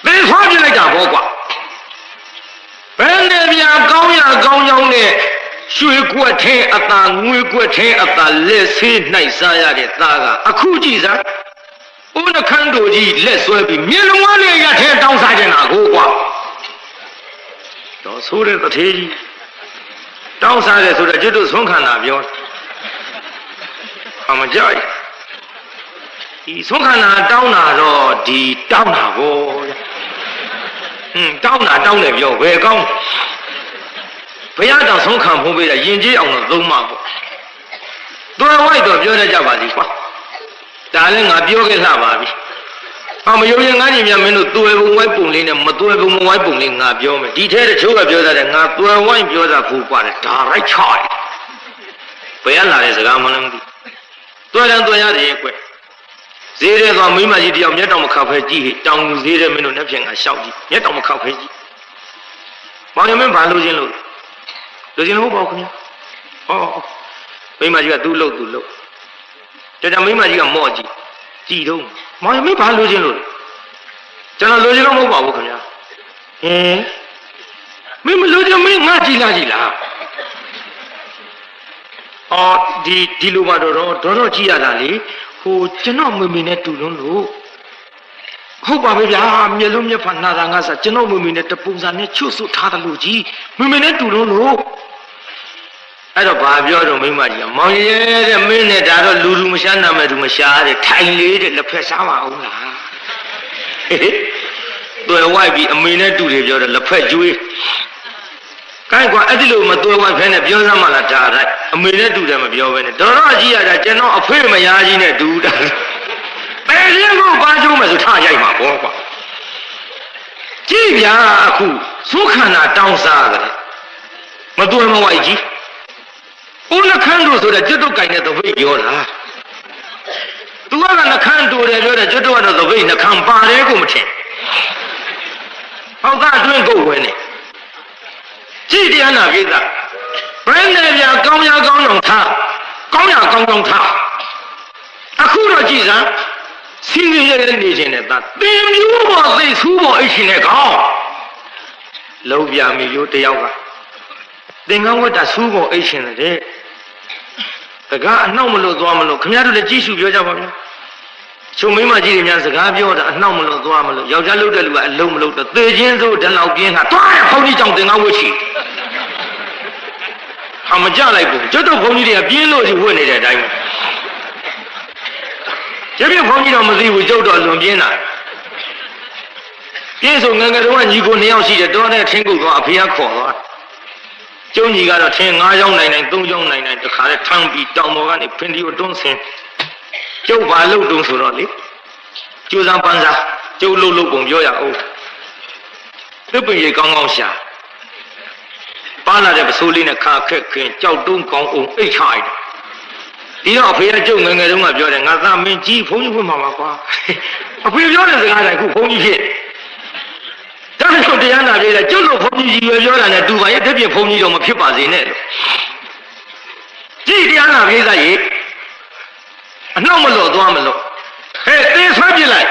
ဘယ်ဖွားပြလိုက်တာဘောကွာဘယ်နဲ့ပြကောင်းရကောင်းကြောင်းနဲ့ရွှေကွက်ထဲအသာငွေကွက်ထဲအသာလက်ဆေးနိုင်စားရတဲ့သားကအခုကြည့်စမ်းဦးနှခမ်းတို့ကြီးလက်ဆွဲပြီးမြေလုံးဝနဲ့ရထဲတောင်းစားကြတာကိုကွာတော့ဆိုးတဲ့တထေးကြီးတောင်းစားတယ်ဆိုတော့ကျွတ်တို့ဆုံးခံတာပြောအမကြိုက်ဒီဆုံးခံတာတောင်းတာတော့ဒီတောင်းတာကိုတောင်းတာတောင်းတယ်ပြောဘယ်ကောင်းဘုရားတော်ဆုံးခံဖို့ပေးတာယဉ်ကျေးအောင်တော့သုံးမှာပေါ့တော်ဝိုက်တော့ပြောတတ်ကြပါစီကွာဒါလည်းငါပြောခဲ့လှပါပြီမယုံရင်ငါညီမြမင်းတို့သွယ်ပုံဝိုက်ပုံလေးနဲ့မသွယ်ပုံမဝိုက်ပုံလေးငါပြောမယ်ဒီထဲတချို့ကပြောတတ်တယ်ငါသွယ်ဝိုက်ပြောတာဖို့ကွာတယ်ဒါရိုက်ချတယ်ဘယ်လာတဲ့စကားမှလည်းမသိသွယ်တယ်သွယ်ရတယ်ကွဈေးထဲသွားမိမကြီးတယောက်မျက်တောင်မခောက်ဖဲကြည့်တောင်ဈေးထဲမင်းတို့နဲ့ပြင်ကရှောက်ကြည့်မျက်တောင်မခောက်ဖဲကြည့်ဘောင်ရမင်းဘာလို့ချင်းလို့ပေါ့ခင်ဗျာဟောမိမကြီးကသူ့လို့ကြောင့်မိမကြီးကမော့ကြည့်တော့မောင်ရမင်းဘာလို့ချင်းလို့ကျွန်တော်လိုချင်တော့မဟုတ်ပါဘူးခင်ဗျာမင်းမလိုချင်မင်းငါကြည့်လားအော်ဒီလိုမှတော့ကြည့်ရတာလေဟိုကျွန်တော်မမေနဲ့တူလုံးလို့ဟုတ်ပါပဲဗျာမျက်လုံးမျက်ဖာနာတာငါစားကျွန်တော်မမေနဲ့တပုံစံနဲ့ချွတ်ဆွထားတယ်လို့ကြီးမမေနဲ့တူလုံးလို့အဲ့တော့ဘာပြောတော့မိမကြီးမောင်ရဲတဲ့မင်းနဲ့ဒါတော့လူမရှားနာမဲ့သူမရှားတဲ့ထိုင်လေးတဲ့လက်ဖက်စားပါအောင်လားတွေ့ဝိုက်ပြီးအမေနဲ့တူတယ်ပြောတယ်လက်ဖက်ကျွေးကိုင်းကွာအဲ့ဒီလိုမတွေ့ဝိုက်ဖဲနဲ့ပြောစမ်းမှလားဒါတိုင်းအမေနဲ့တူတယ်မပြောဘဲနဲ့တော်တော်ကြီးရတာကျွန်တော်အဖေမယားကြီးနဲ့တူတာပဲရင်းကိုပါကျုံးမယ်ဆိုထားရိုက်မှာပေါ့ကွာကြည့်ဗျာအခုသုခန္ဓာတောင်းစားတယ်မတွေ့မဝိုက်ကြီးဦးနှခမ်းတို့ဆိုတဲ့ကျွတ်တုတ်ကင်တဲ့သပိတ်ပြောတာ သူကနှခမ်းတူတယ်ပြောတယ်ကျွတ်တော့သပိတ်နှခမ်းပါတယ်ကိုမထင်ဟောက်သားအတွင်းကိုဝင်နေကြည့်တရားနာကိစ္စဘယ်နဲ့ပြကောင်းရကောင်းအောင်ထားကောင်းရကောင်းကောင်းထားအခုတော့ကြည့်စမ်းစီးရတဲ့နေခြင်းနဲ့သာတင်မျိုးပေါ်သိဆူးပေါ်အိတ်ရှင်နဲ့ကောင်းလုံးပြမီရိုးတယောက်ကသင်္ကန်းဝတ်တာဆူးပေါ်အိတ်ရှင်တဲ့တကားအနှောက်မလို့သွားမလို့ခင်ဗျားတို့လည်းကြည့်ရှုပြောကြပါဗျာချုပ်မိမကြီးတွေများစကားပြောတာအနှောက်မလို့သွားမလို့ယောက်ျားလုပ်တဲ့လူကအလုံးမလို့တော့သေခြင်းစိုးတလောက်ပြင်းကသွားရဘုန်းကြီးကြောင့်သင်္ကန်းဝတ်ချီဟာမကြလိုက်ဘူးကျွတ်တော့ဘုန်းကြီးတွေကပြင်းလို့ရှိဝတ်နေတဲ့အတိုင်းပဲကျပြဘုန်းကြီးတော့မသိဘူးကျုပ်တော့လွန်ပြင်းတာပြင်းဆိုငငယ်တော့ညီကို2ယောက်ရှိတယ်တော်တဲ့ထင်းကုတ်တော့အဖေကခေါ်သွားကျုံကြီးကတော့ထင်း9ချောင်းနိုင်နိုင်3ချောင်းနိုင်နိုင်တခါလဲထမ်းပြီးတောင်ပေါ်ကနေဖင်ဒီကိုတွန်းဆင်းကျုပ်ဘာလုပ်တုံးဆိုတော့လေကျိုးစမ်းပန်းစားကျုပ်လုပ်ပုံပြောရအောင်သစ်ပင်ရေကောင်းကောင်းရှာပါလာတဲ့ပစိုးလေးနဲ့ခါခက်ခင်ကြောက်တုံးကောင်းအောင်အိတ်ချလိုက်ဒီတော့အဖေကကျုပ်ငငယ်တုန်းကပြောတယ်ငါသားမင်းကြီးဘုန်းကြီးဖွင့်မှာပါကွာအဖေပြောတဲ့စကားတိုင်းခုဘုန်းကြီးဖြစ်ဒါကြောင့်တရားနာပြေးတယ်ကျုပ်တို့ဘုန်းကြီးကြီးပြောတာနဲ့တူပါရဲ့တပြည့်ဘုန်းကြီးတော့မဖြစ်ပါစေနဲ့လို့ကြည့်တရားနာပြေးသားရေအနှောက်မလို့သွားမလို့ဟဲ့သေဆွဲပြလိုက်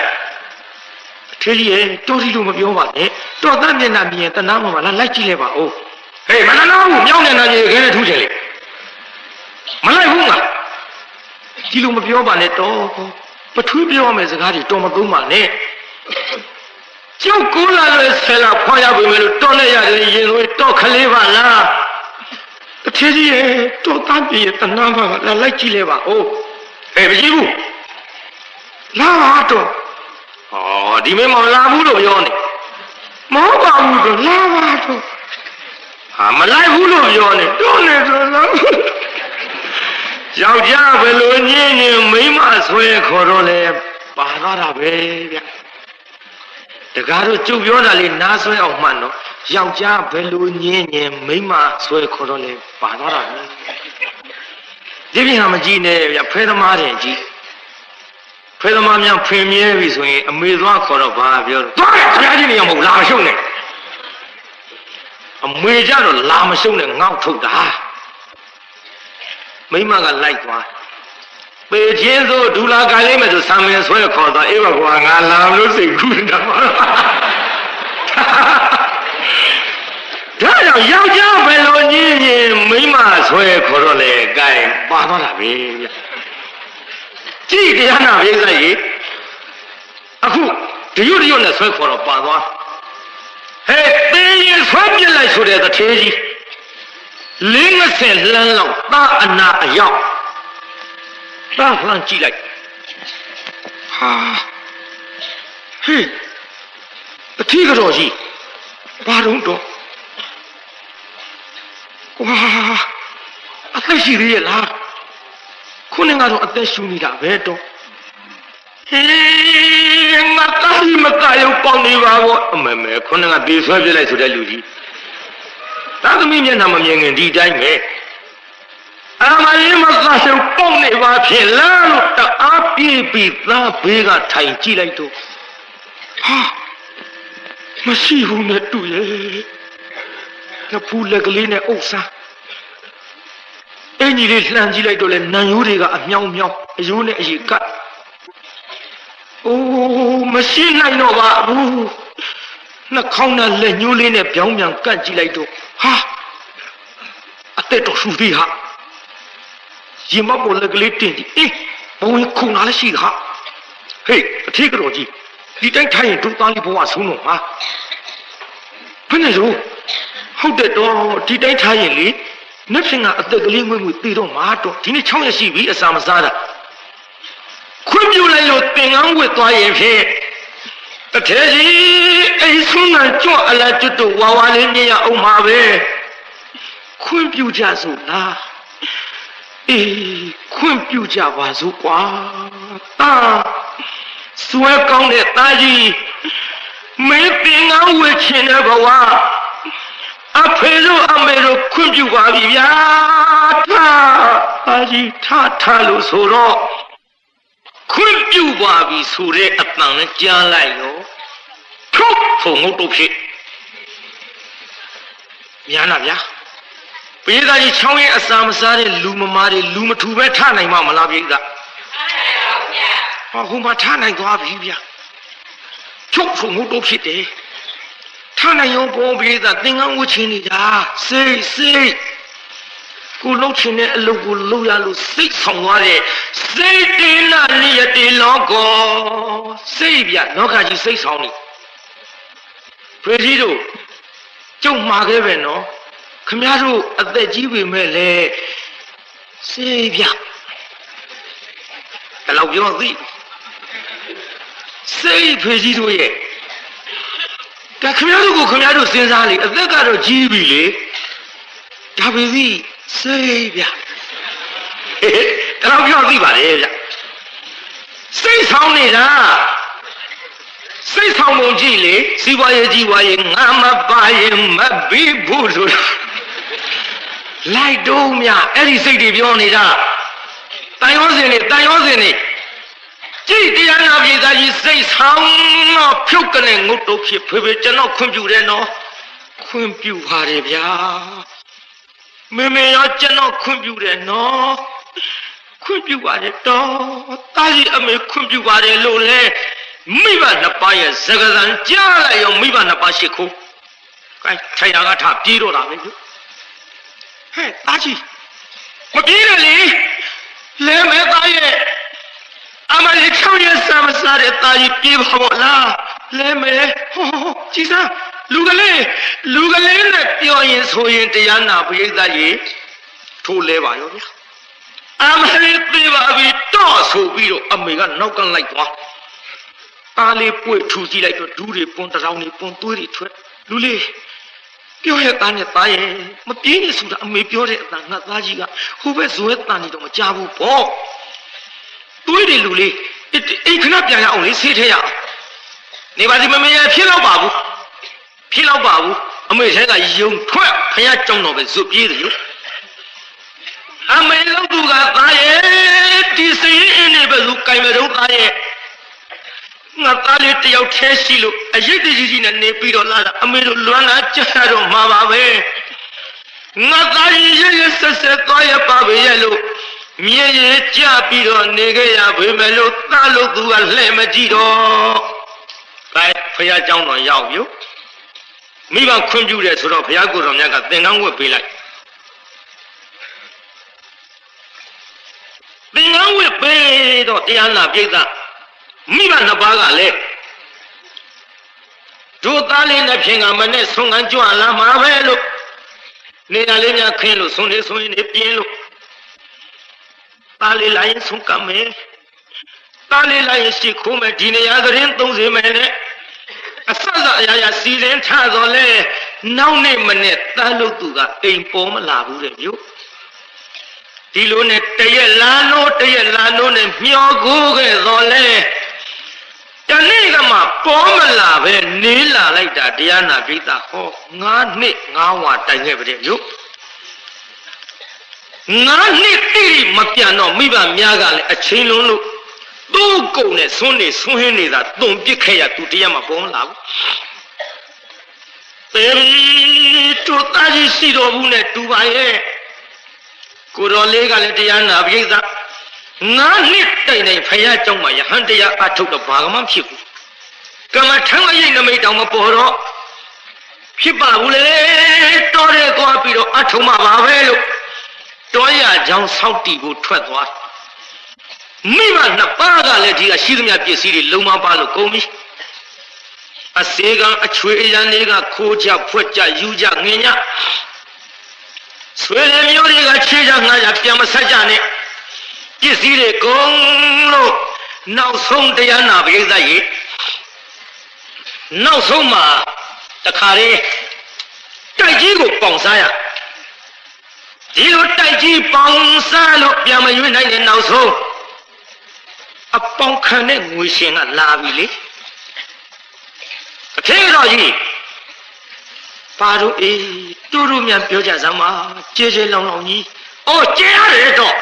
ထေကြီးရဲ့တော်စီလို့မပြောပါနဲ့တော်သားမျက်နှာမြင်တနာမှာလားလိုက်ကြည့်လိုက်ပါဦးဟေးမနာဘူးမြောင်းနေတာကြီးခဲနဲ့ထူးချင်လေမလိုက်ဘူးငါကြည့်လို့မပြောပါနဲ့တော်ပထူးပြောမယ်စကားတွေတော်မသုံးပါနဲ့ကျုပ်ကိုလာလို့ဆယ်လာဖွာရပြီလို့တော်နဲ့ရတယ်ရင်သွေးတော်ခလေးပါလားတထေးကြီးရဲ့တော်သားပြည့်တနာမှာလားလိုက်ကြည့်လိုက်ပါဦးဟဲ့မကြည့်ဘူးလာပါတော့ဟောဒီမင်းမလာဘူးလို့ပြောနေမဟုတ်ပါဘူးတော့လာပါတော့ဟာမလိုက်ဘူးလို့ပြောနေတော်နေဆိုတော့ယောက်ျားဘယ်လိုညင်းညင်းမိန်းမဆွဲခေါ်တော့လဲပါသွားတာပဲဗျတကားတို့ကျုပ်ပြောတာလေးနားဆွဲအောင်မှန်တော့ယောက်ျားဘယ်လိုညင်းညင်းမိန်းမဆွဲခေါ်တော့လဲပါသွားတာပဲဒီပြင်ဟာမကြည့်နဲ့ဗျဖဲသမားတယ်ကြည့်ဖဲသမားများဖင်မြဲပြီဆိုရင်အမေသွားခေါ်တော့ဘာပြောတော့သွားခင်ဗျားကြီးနေအောင်မဟုတ်လာမရှုံနဲ့အမေကြတော့လာမရှုံနဲ့ငေါ့ထုတ်တာမိမကလိုက်သွားပေချင်းဆိုဒူလာကလေးမဲ့ဆိုဆံမင်းဆွဲခေါ်သွားအေးပါကွာငါလာလို့စိတ်ကူးနေတာပါဒါကြောင့်ယောက်ျားဘယ်လိုညင်းရင်မိမဆွဲခေါ်တော့လေကဲပါသွားတာပဲဗျကြည့်တရားနာပြေးစိုက်ရေအခုဒီရွတ်နဲ့ဆွဲခေါ်တော့ပါသွားဟဲ့တင်းရင်ဆွဲပြစ်လိုက်ဆိုတဲ့တထေးကြီး50လှမ်းလောက်သားအနာအရောက်သားလှမ်းကြည့်လိုက်ဟာဟေးတတိကတော့ကြီးဘာတော့ကွာအသက်ရှိသေးရဲ့လားခုနကတော့အသက်ရှူနေတာပဲတော့ဟေးငါတားမကရုံပေါင်းနေပါဘောအမေခုနကပြေးဆွဲပြလိုက်ဆိုတဲ့လူကြီးသာသမီမျက်နှာမမြင်ခင်ဒီတိုင်းပဲအမလေးမကရှုံပေါင်းနေပါဖြစ်လားလို့တအားပြေးပြီးသားဘေးကထိုင်ကြည့်လိုက်တော့ဟာမရှိဘူးနဲ့တူရဲ့နဖူးလက်ကလေးနဲ့အုပ်စားအင်းကြီးလေးလှမ်းကြည့်လိုက်တော့လေနံရိုးတွေကအမြောင်းမြောင်းအယိုးနဲ့အရေကအိုးမရှိနိုင်တော့ပါဘူးနှာခေါင်းနဲ့လက်ညှိုးလေးနဲ့ပြောင်းပြန်ကန့်ကြည့်လိုက်တော့ဟာအသက်တော်ရှူသေးဟာရင်မပေါ်လက်ကလေးတင်ကြည့်အေးဘဝင်ခုန်လာလည်းရှိတာဟေးအထီးကတော့ကြီးဒီတိုင်းထိုင်ရင်ဒုသားလေးဘဝဆုံးတော့ဟာဘယ်နဲ့ရောဟုတ်တယ်တော့ဒီတိုင်းထိုင်ရင်လေနှစ်ဖင်ကအသက်ကလေးငွေ့ငွေ့ပြီးတော့မာတော့ဒီနေ့6ရက်ရှိပြီအစာမစားတာခွင့်ပြုလိုက်လို့သင်္ကန်းဝတ်သွားရင်ဖြင့်တထဲကြီးအိဆုံးနဲ့ကြွအလားကျွတ်တော့ဝါဝါလေးမြင်ရအောင်ပါပဲခွင့်ပြုကြစို့လားအေးခွင့်ပြုကြပါစို့ကွာတာစွဲကောင်းတဲ့သားကြီးမင်းသင်္ကန်းဝတ်ချင်တဲ့ဘဝအဖေတို့အမေတို့ခွင့်ပြုပါပြီဗျာသားကြီးထလို့ဆိုတော့ ခွင့်ပြုပါပြီဆိုတဲ့အတန်နဲ့ကြားလိုက်ရောထုတ်ဆိုငုတ်တုတ်ဖြစ်များနာဗျာပိဿာကြီးချောင်းရဲ့အစာမစားတဲ့လူမမားတွေလူမထူပဲထနိုင်မှာမလားပိဿာဟောဟိုမှာထနိုင်သွားပြီဗျာချုပ်ဆိုငုတ်တုတ်ဖြစ်တယ်ထနိုင်ရောပေါ်ပိဿာသင်္ကန်းဝှချင်းနေတာစိတ်ကိုလှုပ်ချင်တဲ့အလုပ်ကိုလုပ်ရလို့စိတ်ဆောင်သွားတဲ့စိတ်တင်လာနိယတိလောကောစိတ်ဗျလောကကြီးစိတ်ဆောင်နေဖေကြီးတို့ကျုံမှာခဲ့ပဲနော်ခမရတို့အသက်ကြီးပေမဲ့လေစိတ်ဗျဘယ်လောက်ပြောသိစိတ်ဖေကြီးတို့ရဲ့ဒါခမရတို့ကိုခမရတို့စဉ်းစားလေအသက်ကတော့ကြီးပြီလေဒါပေမဲ့စိတ်ဗျတော်ပြောသိပါလေဗျစိတ်ဆောင်နေတာစိတ်ဆောင်ပုံကြည့်လေစီးပွားရေးကြီးပွားရေးငါမပါရင်မပြီးဘူးဆိုတာလိုက်တော့မြအဲ့ဒီစိတ်တွေပြောနေတာတန်ရောစင်နေကြည့်တရားနာပြည်သားကြီးစိတ်ဆောင်တော့ဖြုတ်ကနေငုတ်တုတ်ဖြစ်ဖေကျွန်တော်ခွင့်ပြုတယ်နော်ခွင့်ပြုပါတယ်ဗျာမေရောကျွန်တော်ခွင့်ပြုတယ်နော်ခွင့်ပြုပါတယ်တော့တာကြီးအမေခွင့်ပြုပါတယ်လို့လေမိဘနှစ်ပါးရဲ့စကားသံကြားလိုက်ရောမိဘနှစ်ပါးရှိခိုးအဲထိုင်ရကထပြေးတော့တာပဲဟဲ့တာကြီးမပြေးနဲ့လေလဲမဲသားရဲ့အမလေးချောင်းရဲ့ဆမ်းမစားတဲ့တာကြီးပြေးပါဘောလားလဲမဲဟောကြည်စားလူကလေးနဲ့ပြောရင်ဆိုရင်တရားနာပရိသတ်ကြီးထိုးလဲပါရောဗျာအမလေးပြေးပါပြီတော့ဆိုပြီးတော့အမေကနောက်ကလိုက်သွားအားလေးပွေထူကြည့်လိုက်တော့ဒူးတွေပွန်းတောင်တွေပွန်းသွေးတွေထွက်လူလေးပြောရဲ့သားနဲ့သားရဲ့မပြေးနေဆိုတာအမေပြောတဲ့အတန်ငါသားကြီးကဟိုဘက်ဇွဲတန်နေတော့မကြဘူးပေါ့သွေးတွေလူလေးအိတ်ခဏပြန်ရအောင်လေဆေးထဲရအောင်နေပါစီမမေရဖြစ်တော့ပါဘူးအမေထဲကယုံထွက်ဖះကြောင်းတော့ပဲဇွတ်ပြေးတယ်လို့အမေလို့သူကသားရဲ့ဒီစိတ်အင်းနေပဲသူကင်မတော့သားရဲ့ငါသားလေးတယောက်ထဲရှိလို့အရေးတကြီးနဲ့နေပြီးတော့လာတာအမေတို့လွမ်းလာကြတော့မှာပါပဲငါသားကြီးရဆက်သွားရပါပဲရဲ့လို့မြေကြီးကြပြီးတော့နေခဲ့ရပေမဲ့လို့သားလို့သူကလှဲ့မကြည့်တော့ကဲဖះเจ้าတော်ရောက်ပြီမိဘခွင့်ပြုတယ်ဆိုတော့ဘုရားကိုယ်တော်မြတ်ကသင်္ကန်းဝတ်ပေးလိုက်သင်္ကန်းဝတ်ပေးတော့တရားနာပြိဿမိဘနှစ်ပါးကလည်းတို့သားလေးနဲ့ဖြင့်ကမနဲ့ဆုံးကန်းကြွလာမှာပဲလို့နေရာလေးများခင်းလို့ဆုံးနေပြင်းလို့သားလေးလာရင်ဆုံးကမယ်သားလေးလာရင်ရှိခိုးမယ်ဒီနေရာကရင်30မယ်နဲ့အစအရာစီစဉ်ထားတော့လေနောက်နေ့မနေ့တန်းလို့သူကအိမ်ပေါ်မလာဘူးတဲ့မြို့ဒီလိုနဲ့တရက်လာလို့နဲ့မျောကိုးခဲ့တော့လေတနေ့ကမှပေါ်မလာပဲနေလာလိုက်တာတရားနာပိဿဟော9နှစ်9ဝါတိုင်ခဲ့ပါတဲ့မြို့9နှစ်တိမပြန်တော့မိဘများကလည်းအချင်းလုံးလို့သူ့ကုံနဲ့ဆွန်းဟင်းနေတာတုံပစ်ခဲ့ရသူတရားမှပေါ်မလာဘူးပေတို့တာကြီးရှိတော်ဘူးနဲ့တူပါရဲ့ကိုတော်လေးကလည်းတရားနာပိဿ9နှစ်တိုင်ဖယားเจ้าမှာယဟန်တရားအထုတ်တော့ဘာမှမဖြစ်ဘူးကမ္မထမ်းရိတ်နမိတ်တောင်မပေါ်တော့ဖြစ်ပါဘူးလေတော်တယ်သွားပြီးတော့အထုံးမှာပါပဲလို့တော်ရကြောင်းဆောက်တီကိုထွက်သွားမိမနှစ်ပါးကလည်းဒီကရှိသမျှပစ္စည်းတွေလုံမပါလို့ကုန်ပြီအစေကအချွေအရန်တွေကခိုးကြဖွက်ကြယူကြငင်ကြဆွေတွေမျိုးတွေကချေးကြငှားကြပြန်မဆက်ကြနဲ့ပစ္စည်းတွေကုန်လို့နောက်ဆုံးတရားနာပိဿရေနောက်ဆုံးမှာတခါလေးတိုက်ကြီးကိုပေါင်စားရဒီလိုတိုက်ကြီးပေါင်စားလို့ပြန်မရွေးနိုင်တဲ့နောက်ဆုံးအပေါင်ခံတဲ့ငွေရှင်ကလာပြီလေအဖေတော်ကြီးပါတို့တူမြန်ပြောကြစမ်းပါကြေးလောင်ကြီးအော်ကြေးရတယ်တော့